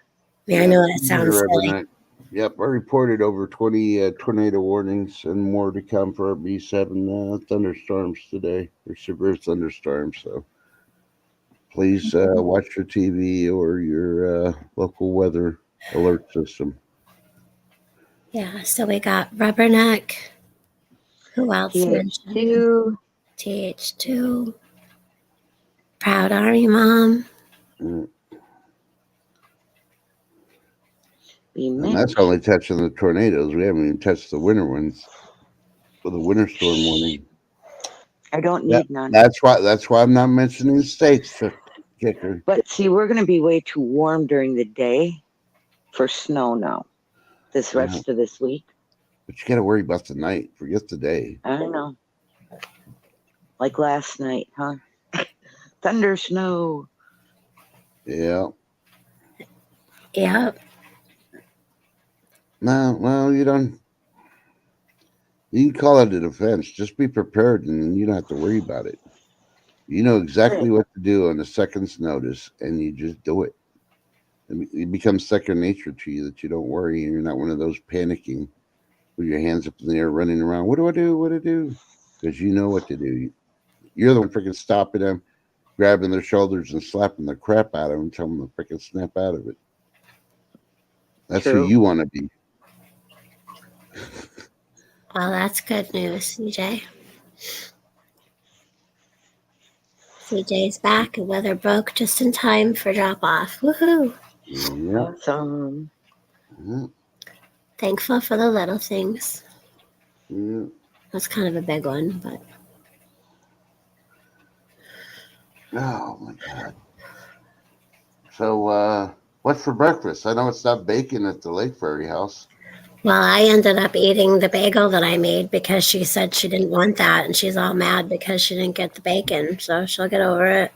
Yeah, I know that sounds silly. Yep, I reported over 20 tornado warnings and more to come for our B7 thunderstorms today, or severe thunderstorms. So please watch your TV or your local weather alert system. Yeah, so we got Rubberneck. Who else mentioned TH2. TH2? Proud Army Mom. Mm. And that's Mint. only touching the tornadoes. We haven't even touched the winter ones with a winter storm warning. I don't Yeah, need none. that's why I'm not mentioning the states, kicker. But see, we're going to be way too warm during the day for snow now. This rest of this week. But you got to worry about the night. Forget the day. I don't know. Like last night, huh? Thunder snow. Yeah. Yep. No, well, you don't. You can call it a defense. Just be prepared, and you don't have to worry about it. You know exactly what to do on a second's notice, and you just do it. It becomes second nature to you that you don't worry, and you're not one of those panicking with your hands up in the air, running around. What do I do? What do I do? Because you know what to do. You're the one freaking stopping them, grabbing their shoulders and slapping the crap out of them, telling them to freaking snap out of it. That's True. who you want to be. Well, that's good news, CJ. CJ's back and weather broke just in time for drop off. Woohoo! Yeah. Awesome. Yeah. Thankful for the little things. Yeah. That's kind of a big one, but. Oh my God. So, what's for breakfast? I know it's not bacon at the Lake Prairie house. Well, I ended up eating the bagel that I made because she said she didn't want that, and she's all mad because she didn't get the bacon. So she'll get over it.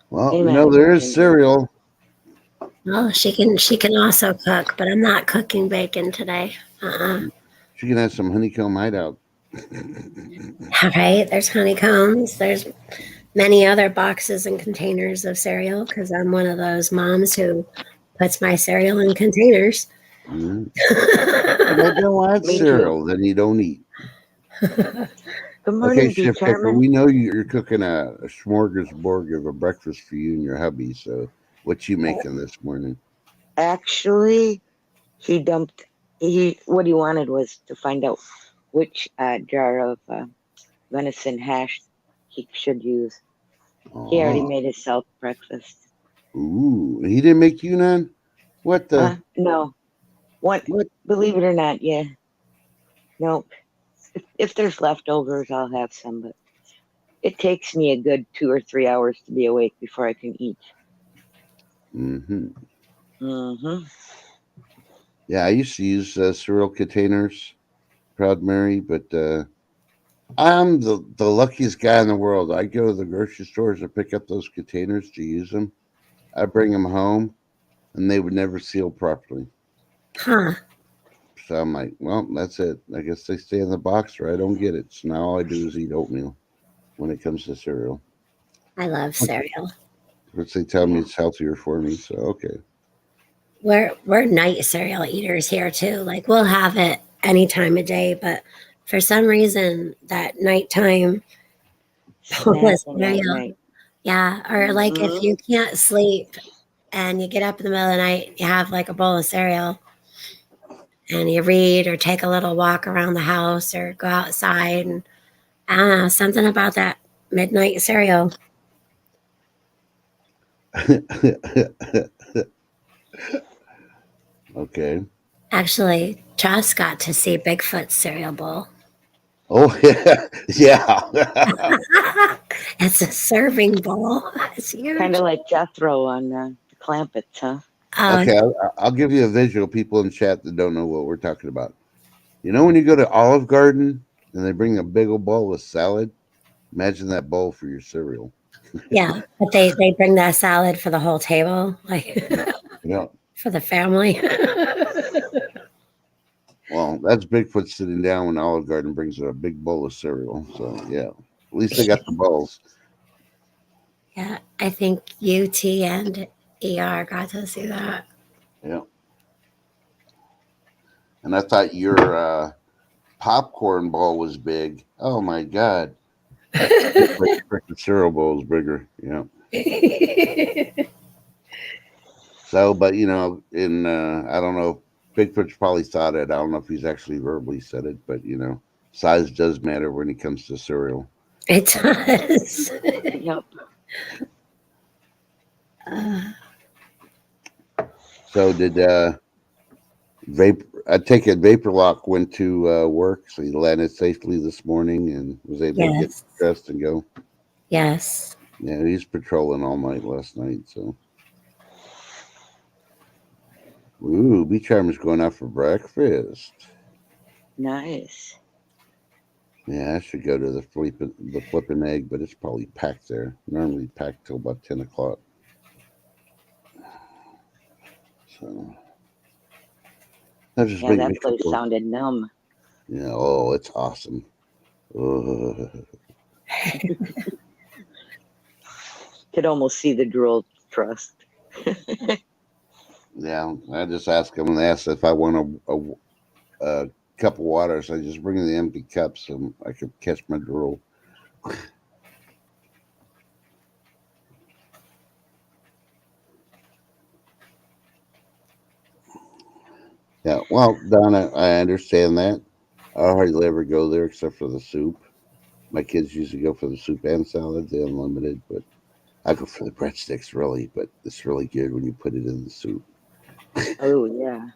Well, Amen. there is cereal. Well, she can also cook, but I'm not cooking bacon today. She can have some honeycomb hideout. All right, there's honeycombs. There's many other boxes and containers of cereal because I'm one of those moms who puts my cereal in containers. Mm. I don't want cereal, then you don't eat. Good morning, okay, Chef Kicker. Charmin. We know you're cooking a smorgasbord of a breakfast for you and your hubby. So, what you making this morning? Actually, what he wanted was to find out which jar of venison hash he should use. He already made himself breakfast. Ooh, he didn't make you none? What the? No. What? Believe it or not, yeah. Nope. If there's leftovers, I'll have some, but it takes me a good 2 or 3 hours to be awake before I can eat. Mm-hmm. Mm-hmm. Yeah, I used to use cereal containers, Proud Mary, but I'm the luckiest guy in the world. I go to the grocery stores to pick up those containers to use them. I bring them home, and they would never seal properly. Huh. So I'm like, well, that's it. I guess they stay in the box, or I don't get it. So now all I do is eat oatmeal when it comes to cereal, I love cereal. which they tell me it's healthier for me. So okay. We're night cereal eaters here too. Like we'll have it any time of day, but for some reason that nighttime bowl of Snacking at cereal, night. yeah. Or like if Mhm. you can't sleep and you get up in the middle of the night, you have like a bowl of cereal and you read or take a little walk around the house or go outside and I don't know, something about that midnight cereal. Okay. Actually, Joss got to see Bigfoot's cereal bowl. Oh yeah, yeah. It's a serving bowl. It's Kind huge. of like Jethro on the Clampets, huh? Oh, Okay, I'll give you a visual. People in chat that don't know what we're talking about. You know when you go to Olive Garden and they bring a big old bowl of salad? Imagine that bowl for your cereal. yeah. But they bring that salad for the whole table, like Yeah. Yeah. for the family. Well, that's Bigfoot sitting down when Olive Garden brings a big bowl of cereal. So yeah, at least they got the bowls. Yeah, I think UT and ER got to see that. Yeah. And I thought your popcorn bowl was big. Oh my god, Bigfoot's freaking cereal bowl is bigger. Yeah. So, but in I don't know. Bigfoot's probably thought it. I don't know if he's actually verbally said it, but size does matter when it comes to cereal. It does. Yep. Uh, So did I take it Vaporlock went to work, so he landed safely this morning and was able to get yes. dressed and go. Yes. Yeah, he's patrolling all night last night. So, ooh, Beach Charmer's going out for breakfast. Nice. Yeah, I should go to the flipping egg, but it's probably packed there. Normally packed till about 10 o'clock. So that just Yeah, make that me place feel. sounded numb. Yeah, oh, it's awesome. Could almost see the drool trust. Yeah, I just ask them and ask if I want a cup of water. So I just bring in the empty cup so I could catch my drool. Yeah, well, Donna, I understand that. I hardly ever go there except for the soup. My kids usually go for the soup and salad, the unlimited, but I go for the breadsticks, really. But it's really good when you put it in the soup. Oh yeah,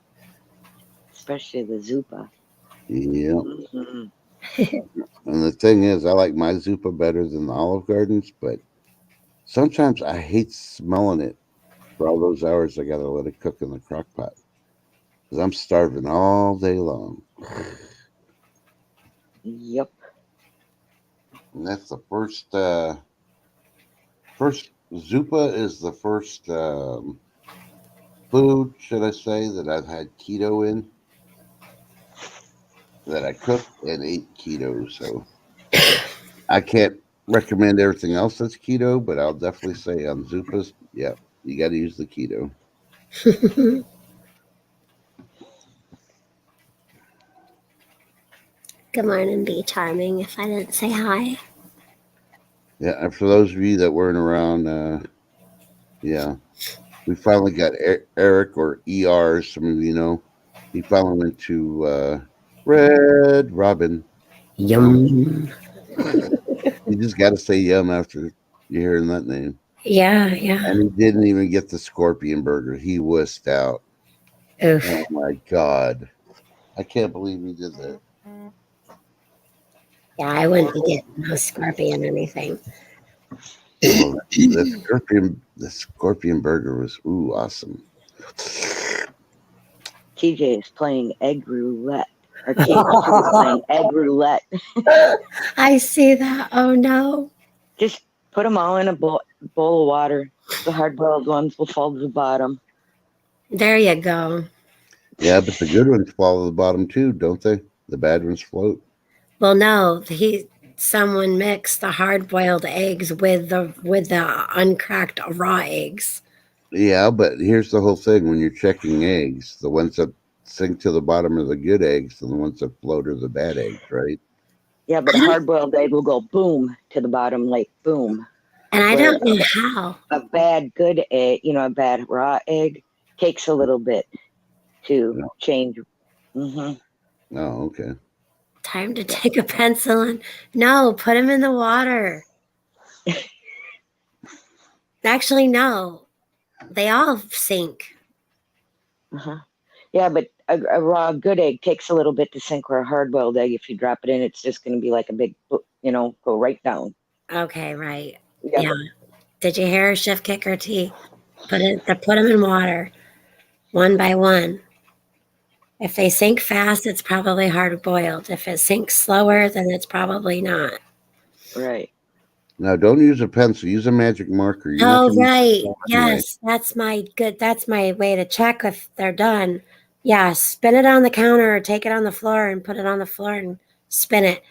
especially the Zupa. Yeah. Hmm. And the thing is, I like my Zupa better than the Olive Gardens, but sometimes I hate smelling it for all those hours I got to let it cook in the crock pot because I'm starving all day long. Yep. And that's the first Zupa is the first food, should I say, that I've had keto in, that I cooked and ate keto. So I can't recommend everything else that's keto, but I'll definitely say on Zupas, yeah, you got to use the keto. Good morning, Be Charming, if I didn't say hi. Yeah, and for those of you that weren't around, yeah, we finally got Eric, or ER, as some of you know. He finally went to Red Robin. So Yum. you just got to say yum after you hearing that name. Yeah, yeah. And he didn't even get the scorpion burger. He wussed out. Oh Oof. my God. I can't believe he did that. Yeah, I wouldn't be getting no scorpion or anything. Oh, the scorpion burger was awesome. TJ is playing egg roulette. Our TH2 was playing egg roulette. I see that. Oh no. Just put them all in a bowl of water. The hard-boiled ones will fall to the bottom. There you go. Yeah, but the good ones fall to the bottom too, don't they? The bad ones float. Well, no, someone mixed the hard-boiled eggs with the uncracked raw eggs. Yeah, but here's the whole thing: when you're checking eggs, the ones that sink to the bottom are the good eggs, and the ones that float are the bad eggs, right? Yeah, but a hard-boiled egg will go boom to the bottom, like boom. And I Where don't know how. a bad good egg, a bad raw egg, takes a little bit to change. Oh, okay. Time to take a pencil and no, put them in the water. Actually, no. They all sink. Yeah, but a raw good egg takes a little bit to sink. Where a hard-boiled egg, if you drop it in, it's just going to be like a big, go right down. Okay, right. Yeah. Yeah. Did you hear Chef Kicker T? Put them in water, one by one. If they sink fast, it's probably hard boiled. If it sinks slower, then it's probably not. Right. Now, don't use a pencil. Use a magic marker. You're Oh, not gonna right. anyway. Yes, that's my way to check if they're done. Yeah, spin it on the counter or take it on the floor and put it on the floor and spin it.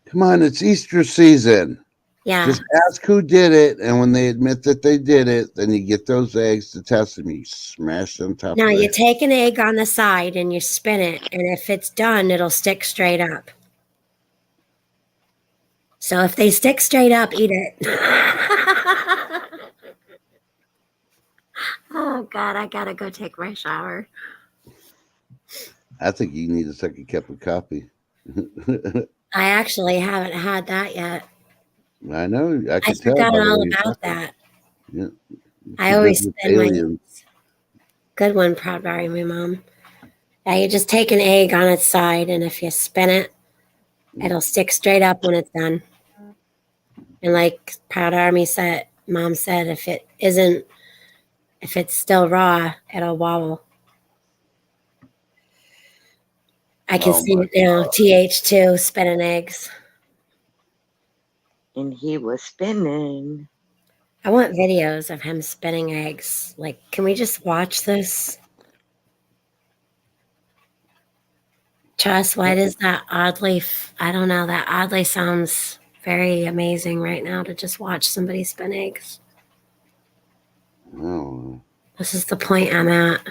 Come on, it's Easter season. Yeah. Just ask who did it, and when they admit that they did it, then you get those eggs to test them. You smash them top. No, you take an egg on the side and you spin it, and if it's done, it'll stick straight up. So if they stick straight up, eat it. Oh God, I gotta go take my shower. I think you need a second cup of coffee. I actually haven't had that yet. I know. I could tell forgot by the all way you about talk. that. Yeah. I always spin my good one, Proud Barry, my mom. Yeah, you just take an egg on its side, and if you spin it, it'll stick straight up when it's done. And like Proud Army said, Mom said, if it's still raw, it'll wobble. I can see it now. TH2 spinning eggs. And he was spinning. I want videos of him spinning eggs. Like, can we just watch this? Trust, why does that oddly, I don't know, that oddly sounds very amazing right now to just watch somebody spin eggs. Oh. This is the point I'm at.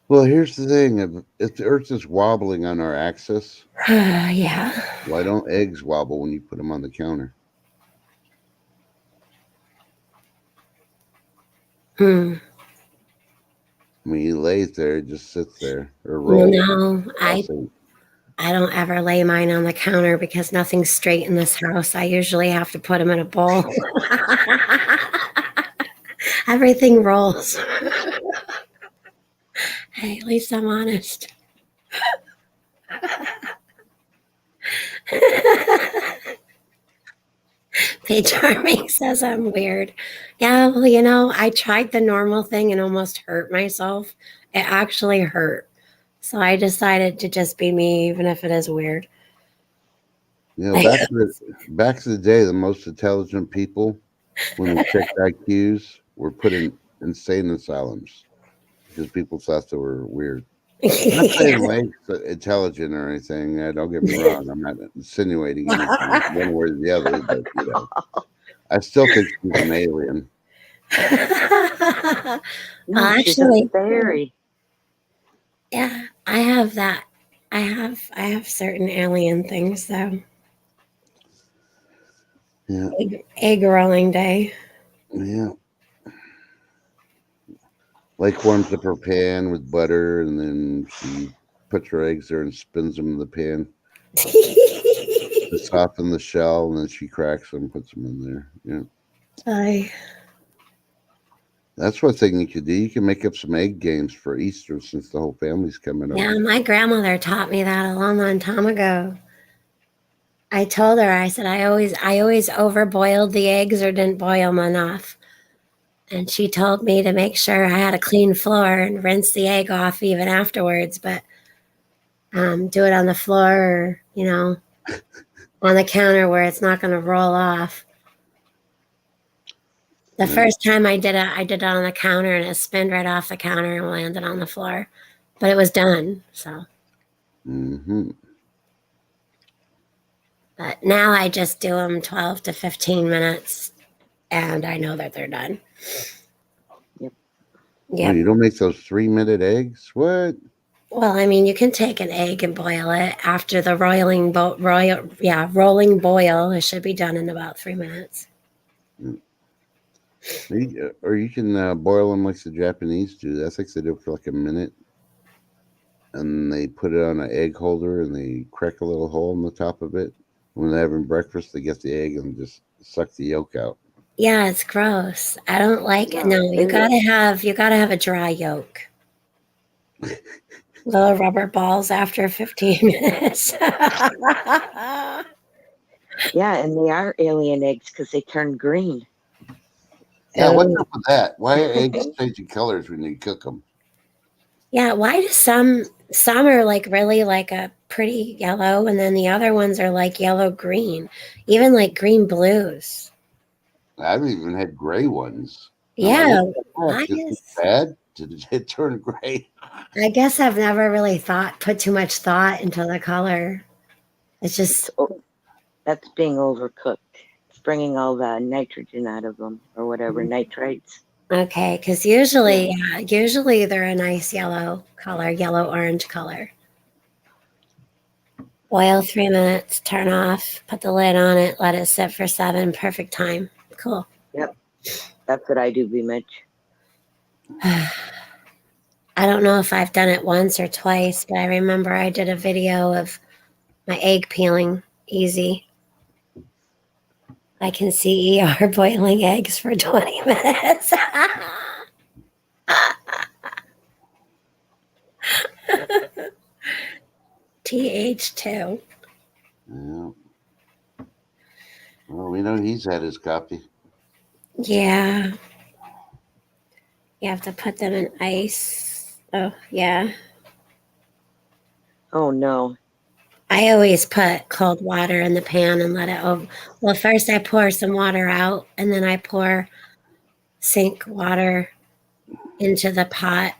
Well, here's the thing. If the Earth is wobbling on our axis, Yeah. why don't eggs wobble when you put them on the counter? I mean, you lay it there, it just sits there or roll. No, I don't ever lay mine on the counter because nothing's straight in this house. I usually have to put them in a bowl. Everything rolls. Hey, at least I'm honest. Hey, Charming says I'm weird. Yeah, well, I tried the normal thing and almost hurt myself. It actually hurt. So I decided to just be me, even if it is weird. Back to the day, the most intelligent people, when we checked IQs, were put in insane asylums because people thought they were weird. I'm not saying like intelligent or anything. Don't get me wrong. I'm not insinuating anything one way or the other, but I still think she's an alien. She's a fairy. Yeah, I have that. I have certain alien things though. Yeah. Egg rolling day. Yeah. Like warms up her pan with butter, and then she puts her eggs there and spins them in the pan to soften the shell, and then she cracks them, puts them in there. Yeah. That's one thing you could do. You can make up some egg games for Easter since the whole family's coming over. Yeah, my grandmother taught me that a long time ago. I told her, I said, I always overboiled the eggs or didn't boil them enough. And she told me to make sure I had a clean floor and rinse the egg off even afterwards. But Do it on the floor or, on the counter where it's not going to roll off. The first time I did it on the counter and it spinned right off the counter and landed on the floor. But it was done, so. Mm-hmm. But now I just do them 12 to 15 minutes and I know that they're done. Yep. Oh, you don't make those 3-minute eggs? What? Well, I mean, you can take an egg and boil it after the rolling boil. It should be done in about 3 minutes. Or you can boil them like the Japanese do. I think they do it for like a minute. And they put it on an egg holder and they crack a little hole in the top of it. When they're having breakfast, they get the egg and just suck the yolk out. Yeah, it's gross. I don't like it. No, you gotta have a dry yolk. Little rubber balls after 15 minutes. Yeah, and they are alien eggs because they turn green. Yeah, what's up with that? Why are eggs changing colors when you cook them? Yeah, why do some are like really like a pretty yellow and then the other ones are like yellow green, even like green blues. I've even had gray ones. Yeah, like, is it bad? Did it turn gray? I guess I've never really put too much thought into the color. It's just that's being overcooked. It's bringing all the nitrogen out of them or whatever, nitrates. Okay, because usually they're a nice yellow color, yellow-orange color. Boil 3 minutes, turn off, put the lid on it, let it sit for 7, perfect time. Cool. Yep, that's what I do, Mitch. I don't know if I've done it once or twice, but I remember I did a video of my egg peeling easy. I can see ER boiling eggs for 20 minutes. TH2. Yeah. Well, we know he's had his copy. Yeah. You have to put them in ice. Oh, yeah. Oh, no. I always put cold water in the pan and let it over. Well, first I pour some water out and then I pour sink water into the pot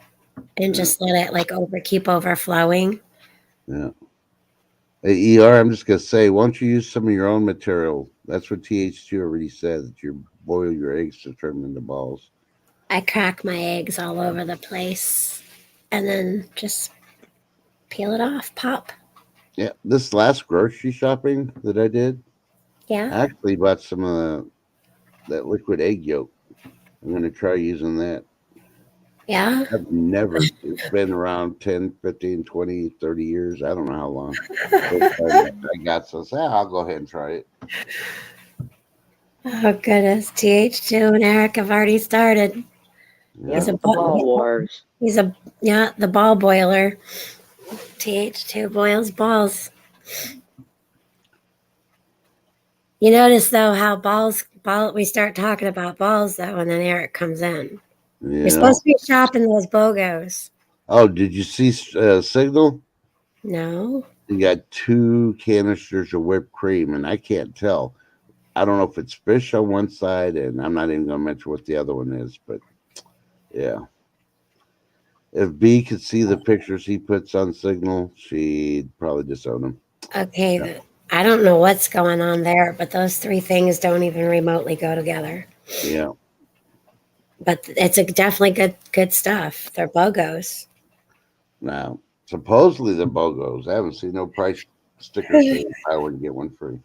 and just let it keep overflowing. Yeah. Hey, ER, I'm just going to say, why don't you use some of your own material? That's what TH2 already said, that you boil your eggs to turn them into balls. I crack my eggs all over the place and then just peel it off, pop. Yeah, this last grocery shopping that I did, Yeah. I actually bought some of that liquid egg yolk. I'm going to try using that. Yeah. I've never, it's been around 10, 15, 20, 30 years. I don't know how long. I got so I'll go ahead and try it. Oh, goodness. TH2 and Eric have already started. Yeah. He's a ball wars. He's the ball boiler. TH2 boils balls. You notice though how we start talking about balls though, and then Eric comes in. Yeah. You're supposed to be shopping those BOGOs. Oh, did you see Signal? No. You got 2 canisters of whipped cream, and I can't tell. I don't know if it's fish on one side, and I'm not even going to mention what the other one is, but yeah. If B could see the pictures he puts on Signal, she'd probably disown him. Okay, yeah. I don't know what's going on there, but those 3 things don't even remotely go together. Yeah. But it's definitely good stuff. They're BOGOs. Now, supposedly they're BOGOs. I haven't seen no price stickers saying buy one get one free.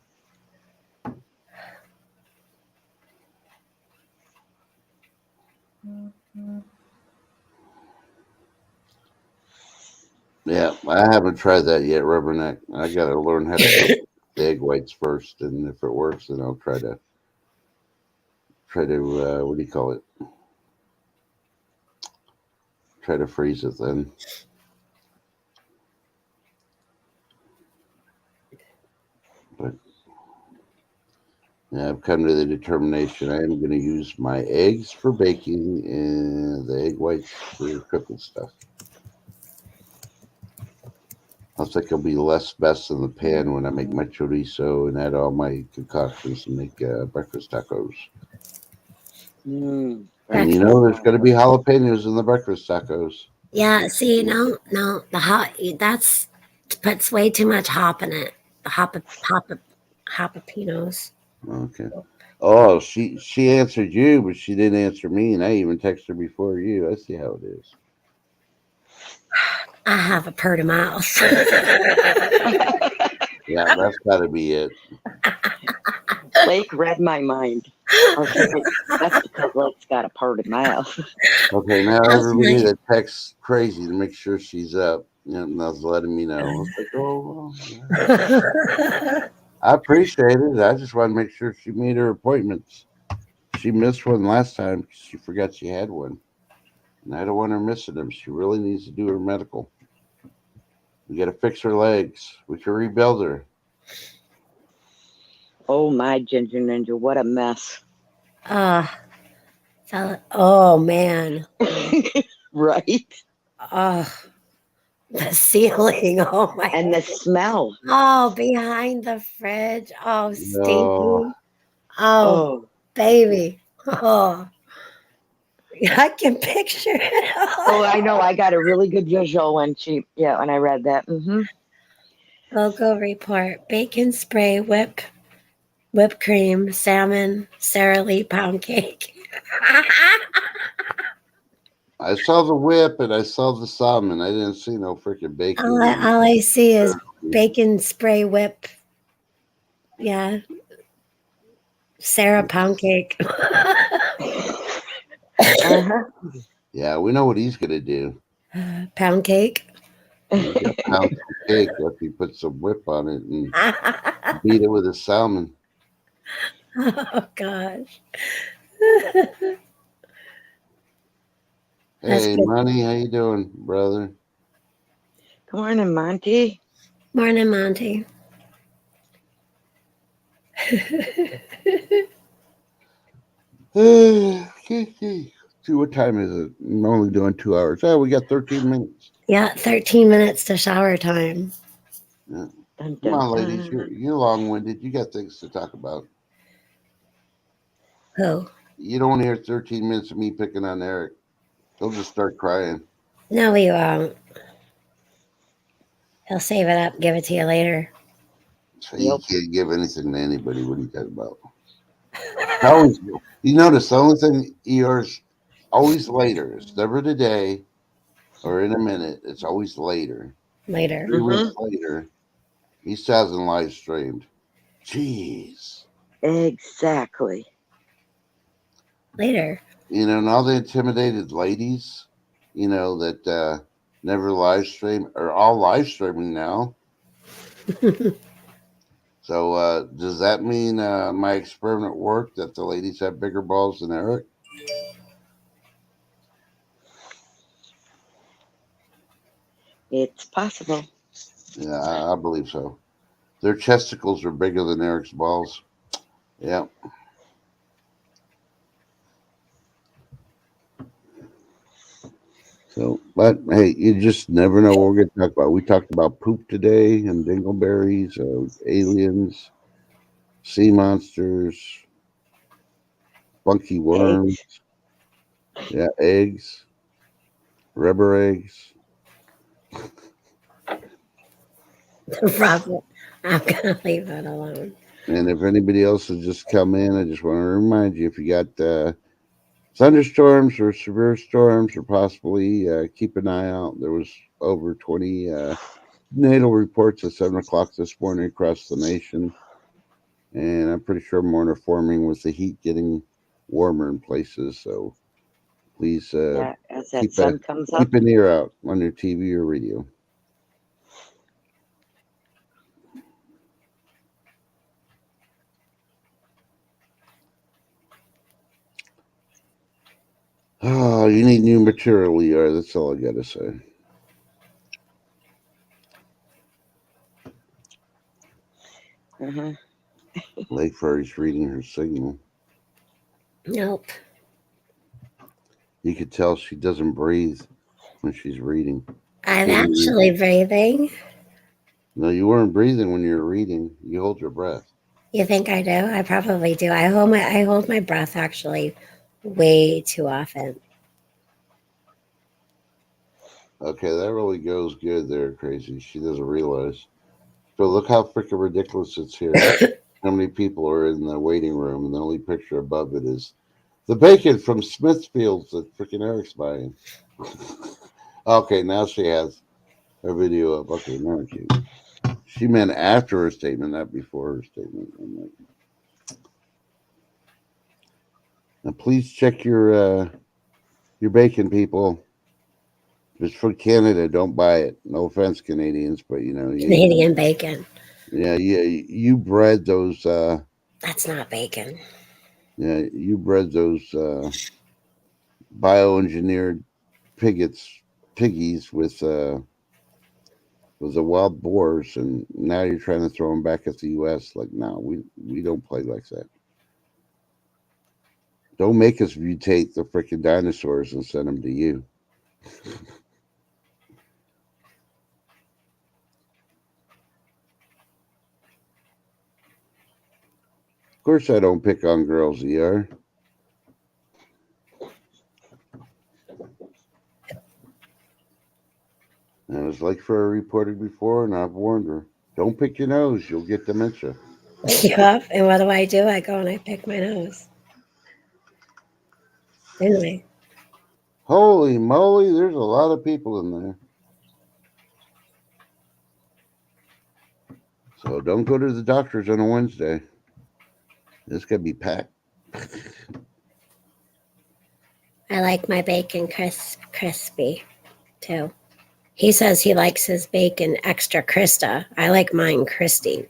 Yeah, I haven't tried that yet, Rubberneck. I got to learn how to cook the egg whites first, and if it works, then I'll try to what do you call it? Try to freeze it then. But yeah, I've come to the determination I am going to use my eggs for baking and the egg whites for cooking stuff. I think it'll be less mess in the pan when I make my chorizo and add all my concoctions and make breakfast tacos. Mm, And you Breakfast. know, there's going to be jalapenos in the breakfast tacos. Yeah, see, no, the hot, that's puts way too much hop in it. The jalapenos. Okay. Oh, she answered you, but she didn't answer me, and I even texted her before you. I see how it is. I have a purty mouth. Yeah, that's got to be it. Lake read my mind. Okay, that's because Lake's got a parted mouth. Okay, now That's everybody nice. that texts crazy to make sure she's up, and that's letting me know. I was like, oh, well, I appreciate it. I just want to make sure she made her appointments. She missed one last time 'cause she forgot she had one, and I don't want her missing them. She really needs to do her medical. We got to fix her legs. We can rebuild her. Oh my ginger ninja, what a mess. uh, oh man. Right? Oh, the ceiling. Oh my. And the smell. Oh, behind the fridge. Oh, No, stinky. Oh, Oh, baby. Oh, I can picture it. oh, I know. I got a really good visual when when I read that. Mm-hmm. Logo report: bacon spray, whipped cream, salmon, Sara Lee pound cake. I saw the whip and I saw the salmon. I didn't see no freaking bacon. All I see is bacon spray whip. Yeah, Sarah pound cake. Uh-huh. Yeah, we know what he's gonna do. Pound cake. He's gonna pound some cake after he puts some whip on it and beat it with a salmon. Oh gosh. That's Hey, good. Money, how you doing, brother? Good morning, Monty. Morning, Monty. See, what time is it? I'm only doing 2 hours. Oh, we got 13 minutes. Yeah, 13 minutes to shower time. Yeah. Dun, Come dun, on, ladies. dun. You're long-winded. You got things to talk about. Who? You don't want to hear 13 minutes of me picking on Eric. He'll just start crying. No, we won't. He'll save it up, give it to you later. So he Yep. can't give anything to anybody. What are you talking about? It's always, you notice the only thing yours always later. It's never today or in a minute. It's always later. Later. 3 weeks Mm-hmm. later, he still hasn't live streamed. Jeez. Exactly. Later. And all the intimidated ladies, that never live stream are all live streaming now. So does that mean my experiment worked, that the ladies have bigger balls than Eric? It's possible. Yeah, I believe so. Their chesticles are bigger than Eric's balls. Yeah. So, but hey, you just never know what we're going to talk about. We talked about poop today and dingleberries, aliens, sea monsters, funky worms, Eggs. yeah, eggs, rubber eggs. Robert, I'm going to leave that alone. And if anybody else has just come in, I just want to remind you, if you got thunderstorms or severe storms, or possibly keep an eye out. There was over 20 tornado reports at 7 o'clock this morning across the nation, and I'm pretty sure more are forming with the heat getting warmer in places. So please Yeah, as that keep sun comes up. keep an ear out on your TV or radio. Oh, you need new material, ER. That's all I got to say. Uh-huh. Lake Fairy's reading her signal. Nope. You could tell she doesn't breathe when she's reading. I'm Can you read? actually breathing. No, you weren't breathing when you were reading. You hold your breath. You think I do? I probably do. I hold my breath actually way too often. Okay, that really goes good there, Crazy. She doesn't realize. So look how freaking ridiculous it's here. How many people are in the waiting room, and the only picture above it is the bacon from Smithfield's that freaking Eric's buying. Okay, now she has her video up. Okay, now she meant after her statement, not before her statement. I'm like, now please check your bacon, people. If it's from Canada, don't buy it. No offense, Canadians, but Canadian bacon. you bred those. That's not bacon. Yeah, you bred those bioengineered piggets, piggies with the wild boars, and now you're trying to throw them back at the U.S. Like, no, we don't play like that. Don't make us mutate the freaking dinosaurs and send them to you. Of course, I don't pick on girls, ER. And it's like Fur reported before, and I've warned her. Don't pick your nose, you'll get dementia. Yep. And what do? I go and I pick my nose. Anyway, Holy moly, there's a lot of people in there. So don't go to the doctor's on a Wednesday. It's gonna be packed. I like my bacon crispy too. He says he likes his bacon extra Krista. I like mine crispy.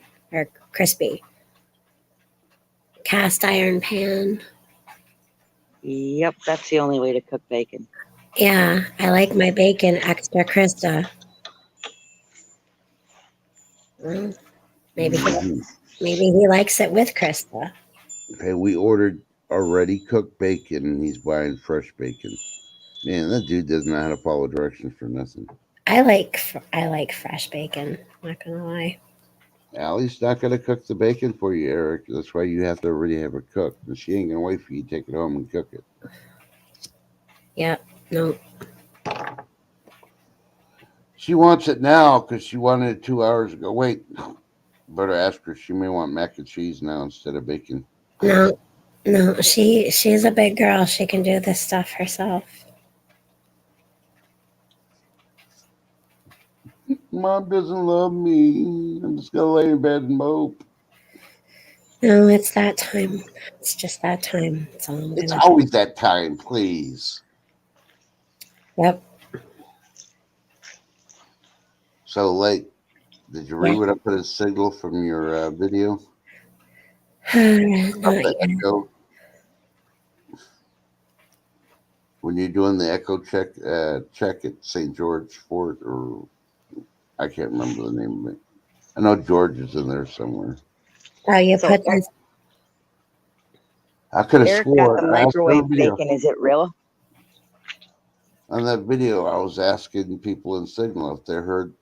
Cast iron pan. Yep, that's the only way to cook bacon. Yeah, I like my bacon extra Krista. Well, maybe he likes it with Krista. Okay, we ordered already cooked bacon, and he's buying fresh bacon. Man, that dude doesn't know how to follow directions for nothing. I like fresh bacon. Not gonna lie. Allie's not gonna cook the bacon for you, Eric. That's why you have to already have it cooked, and she ain't gonna wait for you to take it home and cook it. Yep. No. She wants it now because she wanted it 2 hours ago. Wait, better ask her. She may want mac and cheese now instead of bacon. No. No. She's a big girl. She can do this stuff herself. Mom doesn't love me. I'm just gonna lay in bed and mope. No, it's that time. It's just that time. That's all I'm It's gonna. always that time, please. Yep. So late. Did you read Yeah. what I put a signal from your video? About Not the yet. echo. When you're doing the echo check at St. George Fort, or I can't remember the name of it. I know George is in there somewhere. Oh, you So put this. I could have Eric got the sworn I asked her microwave video. bacon. Is it real? On that video, I was asking people in Signal if they heard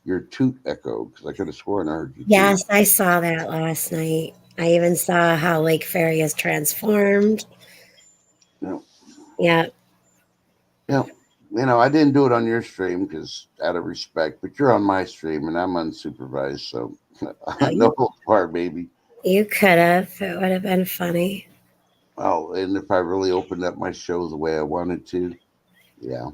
your toot echo because I could have sworn I heard you toot. Yes, I saw that last night. I even saw how Lake Ferry is transformed. Yeah. Yeah. Yeah. I didn't do it on your stream because out of respect, but you're on my stream and I'm unsupervised, so no part, baby. You could have. It would have been funny. Oh, and if I really opened up my show the way I wanted to, yeah.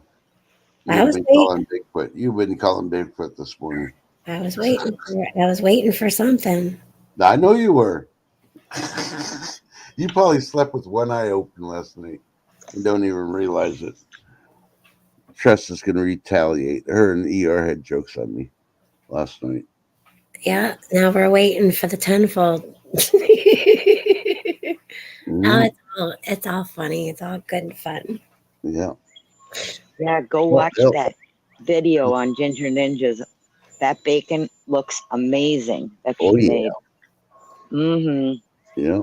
You I would have was been waiting. calling Bigfoot. You've been calling Bigfoot this morning. I was waiting for it. I was waiting for something. I know you were. You probably slept with one eye open last night and don't even realize it. Tress is going to retaliate. Her and ER had jokes on me last night. Yeah. Now we're waiting for the tenfold. Mm-hmm. It's all funny. It's all good and fun. Yeah. Yeah, go watch that video on Ginger Ninjas. That bacon looks amazing that she made. Mm-hmm. Yeah.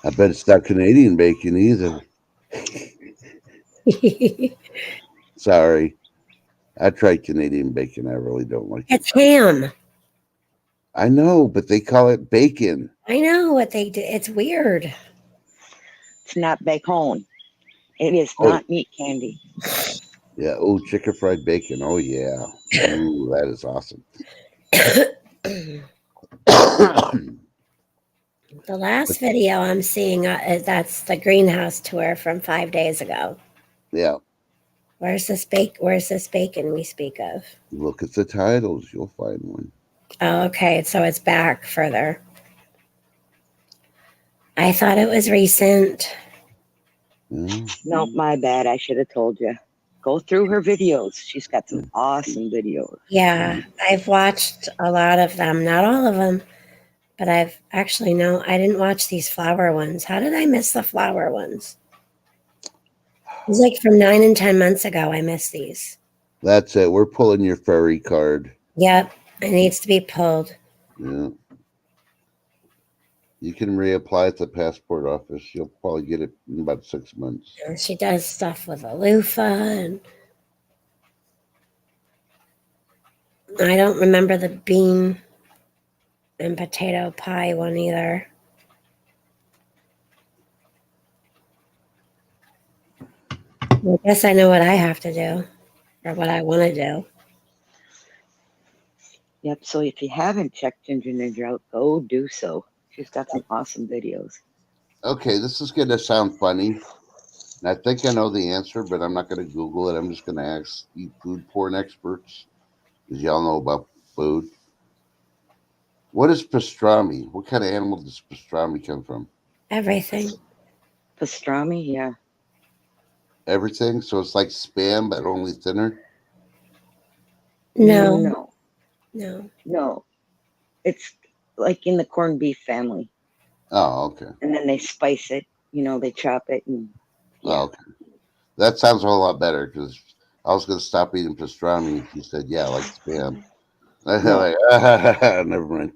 I bet it's not Canadian bacon either. Sorry. I tried Canadian bacon. I really don't like it. It's ham. I know, but they call it bacon. I know what they do. It's weird. It's not bacon. It is Oh, not meat candy. yeah. Oh, chicken fried bacon. Oh, yeah. Ooh, that is awesome. The last video I'm seeing, that's the greenhouse tour from 5 days ago. Yeah. Where's this bacon we speak of? Look at the titles. You'll find one. Oh, okay. So it's back further. I thought it was recent. Yeah. Nope, my bad. I should have told you. Go through her videos. She's got some awesome videos. Yeah, I've watched a lot of them. Not all of them, but I've actually no. I didn't watch these flower ones. How did I miss the flower ones? It was like from 9 and 10 months ago. I missed these. That's it. We're pulling your ferry card. Yep, it needs to be pulled. Yeah. You can reapply at the passport office. You'll probably get it in about 6 months. And she does stuff with a loofah, and I don't remember the bean and potato pie one either. I guess I know what I have to do, or what I want to do. Yep. So if you haven't checked Ginger Ninja out, go do so. She's got some awesome videos. Okay, this is going to sound funny. And I think I know the answer, but I'm not going to Google it. I'm just going to ask you food porn experts, because y'all know about food. What is pastrami? What kind of animal does pastrami come from? Everything. Pastrami, yeah. Everything? So it's like Spam, but only thinner? No, No. no. No. It's like in the corned beef family. Oh, okay. And then they spice it. They chop it and Oh, okay. That sounds a whole lot better, because I was going to stop eating pastrami if you said, yeah, like Spam. No. Like, never mind.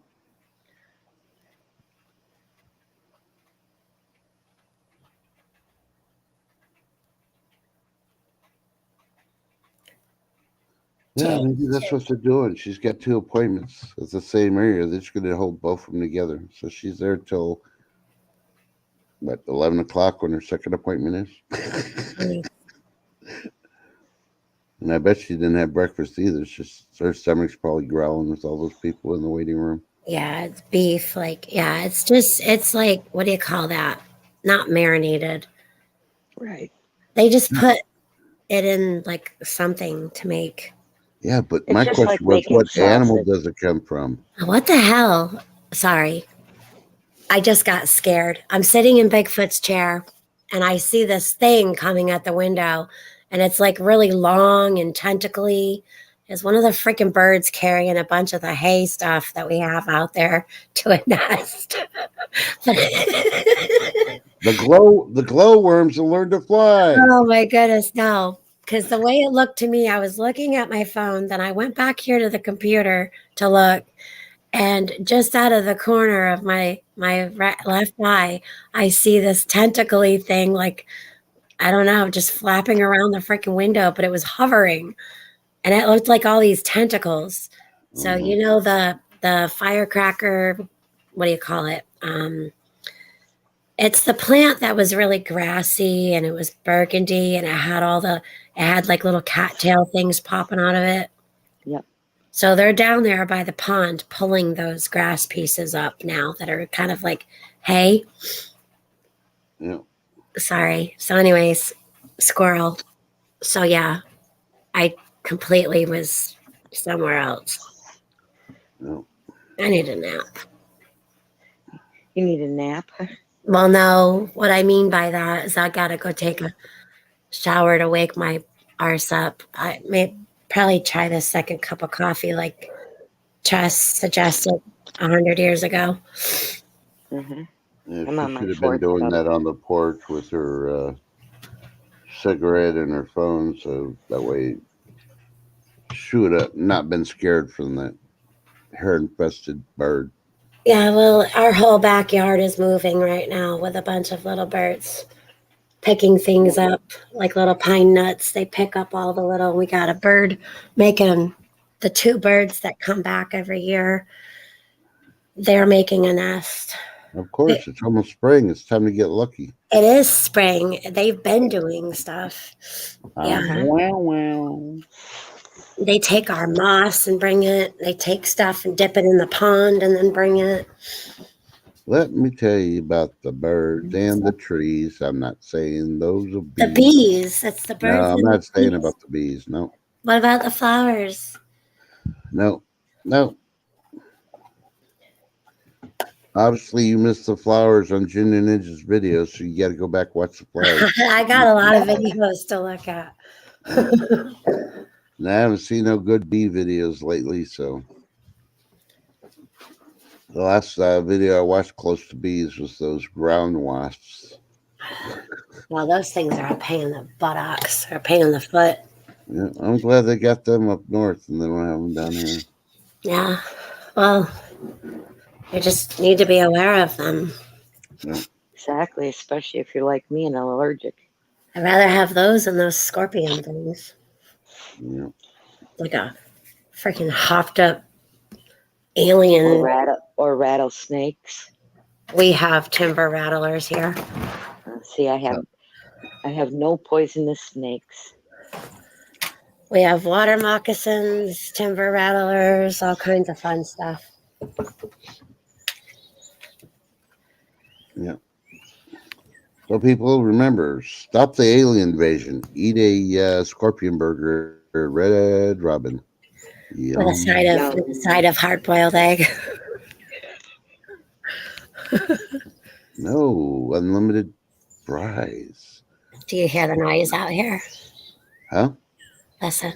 Yeah, maybe that's what they're doing. She's got 2 appointments at the same area. They're just going to hold both of them together. So she's there till, what, 11 o'clock when her second appointment is? And I bet she didn't have breakfast either. It's just her stomach's probably growling with all those people in the waiting room. Yeah, it's beef. It's like, what do you call that? Not marinated. right. They just put it in like something to make. Yeah, but It's my just like question was, making what animal sausage. does it come from? What the hell? Sorry. I just got scared. I'm sitting in Bigfoot's chair and I see this thing coming at the window, and it's like really long and tentacly. It's one of the freaking birds carrying a bunch of the hay stuff that we have out there to a nest. The glowworms will learn to fly. Oh my goodness, no. Because the way it looked to me, I was looking at my phone, then I went back here to the computer to look, and just out of the corner of my left eye, I see this tentacly thing, like, I don't know, just flapping around the freaking window, but it was hovering, and it looked like all these tentacles. So the firecracker, what do you call it? It's the plant that was really grassy and it was burgundy and it had like little cattail things popping out of it. Yep. So they're down there by the pond pulling those grass pieces up now that are kind of like hay. Yeah. Sorry. So anyways, squirrel. So yeah, I completely was somewhere else. Yeah. I need a nap. You need a nap? Well, no, what I mean by that is I gotta go take a shower to wake my arse up. I may probably try this second cup of coffee like Chess suggested 100 years ago. Mm-hmm. Yeah, I'm on she my should have been 4th doing cup. that on the porch with her cigarette and her phone, so that way she would have not been scared from that hair-infested bird. Yeah, well, our whole backyard is moving right now with a bunch of little birds. picking things up like little pine nuts. They pick up all the little. We got a bird making the 2 birds that come back every year. They're making a nest. Of course, it's almost spring. It's time to get lucky. It is spring. They've been doing stuff. Yeah. Wow. They take our moss and bring it. They take stuff and dip it in the pond and then bring it. Let me tell you about the birds and the trees. I'm not saying those are bees. The bees. It's the birds. No, I'm not saying about the bees. No. What about the flowers? No. Obviously, you missed the flowers on Junior Ninja's video, so you got to go back and watch the flowers. I got a lot of videos to look at. And I haven't seen no good bee videos lately, so the last video I watched close to bees was those ground wasps. Well, those things are a pain in the buttocks or a pain in the foot. Yeah, I'm glad they got them up north and they don't have them down here. Yeah, well, you just need to be aware of them. Yeah. Exactly, especially if you're like me and allergic. I'd rather have those than those scorpion things. Yeah. Like a freaking hopped up alien. Or rattlesnakes. We have timber rattlers here. See, I have no poisonous snakes. We have water moccasins, timber rattlers, all kinds of fun stuff. Yeah. So people, remember, stop the alien invasion. Eat a scorpion burger, Red Robin. With a side of hard-boiled egg. No, unlimited fries. Do you hear the noise out here? Huh? Listen.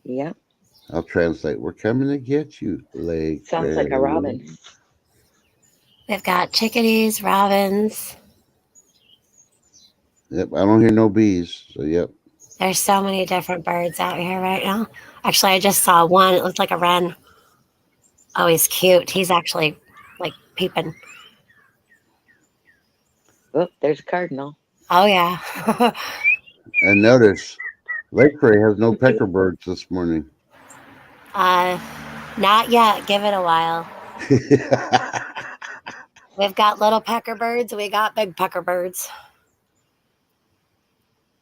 Yep. I'll translate. We're coming to get you, Lake. Sounds like a robin. We've got chickadees, robins. Yep, I don't hear no bees, so yep. There's so many different birds out here right now. Actually, I just saw one. It looked like a wren. Oh, he's cute. He's actually like peeping. Oh, there's a cardinal. Oh, yeah. And notice, Lake Prairie has no pecker birds this morning. Not yet. Give it a while. We've got little pecker birds. We got big pecker birds.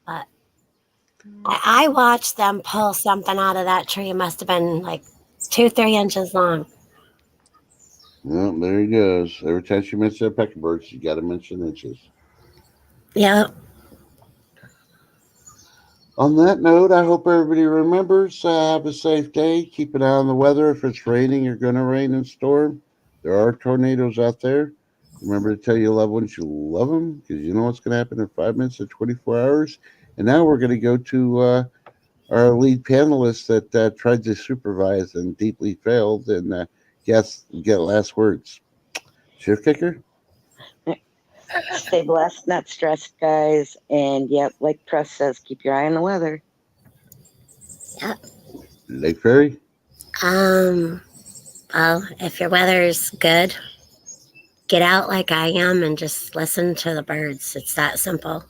But I watched them pull something out of that tree. It must have been like 2-3 inches long. Well, there he goes. Every time she mentions pecker birds, you got to mention inches. Yeah. On that note, I hope everybody remembers, have a safe day. Keep an eye on the weather. If it's raining or going to rain and storm, there are tornadoes out there. Remember to tell your loved ones you love them, because you know what's going to happen in 5 minutes to 24 hours. And now we're going to go to our lead panelist that tried to supervise and deeply failed and get last words. Shift kicker? Stay blessed, not stressed, guys. And yep, like Trust says, keep your eye on the weather. Yep. Lake Prairie? Well, if your weather's good, get out like I am and just listen to the birds. It's that simple.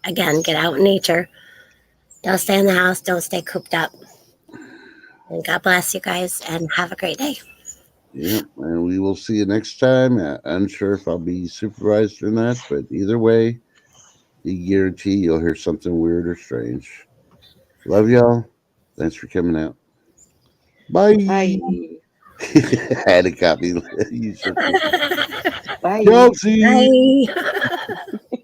Again, get out in nature. Don't stay in the house. Don't stay cooped up. And God bless you guys and have a great day. Yeah, and we will see you next time. Unsure if I'll be supervised or not, but either way, you guarantee you'll hear something weird or strange. Love y'all. Thanks for coming out. Bye. Bye. I had a copy. Bye. Chelsea. Bye.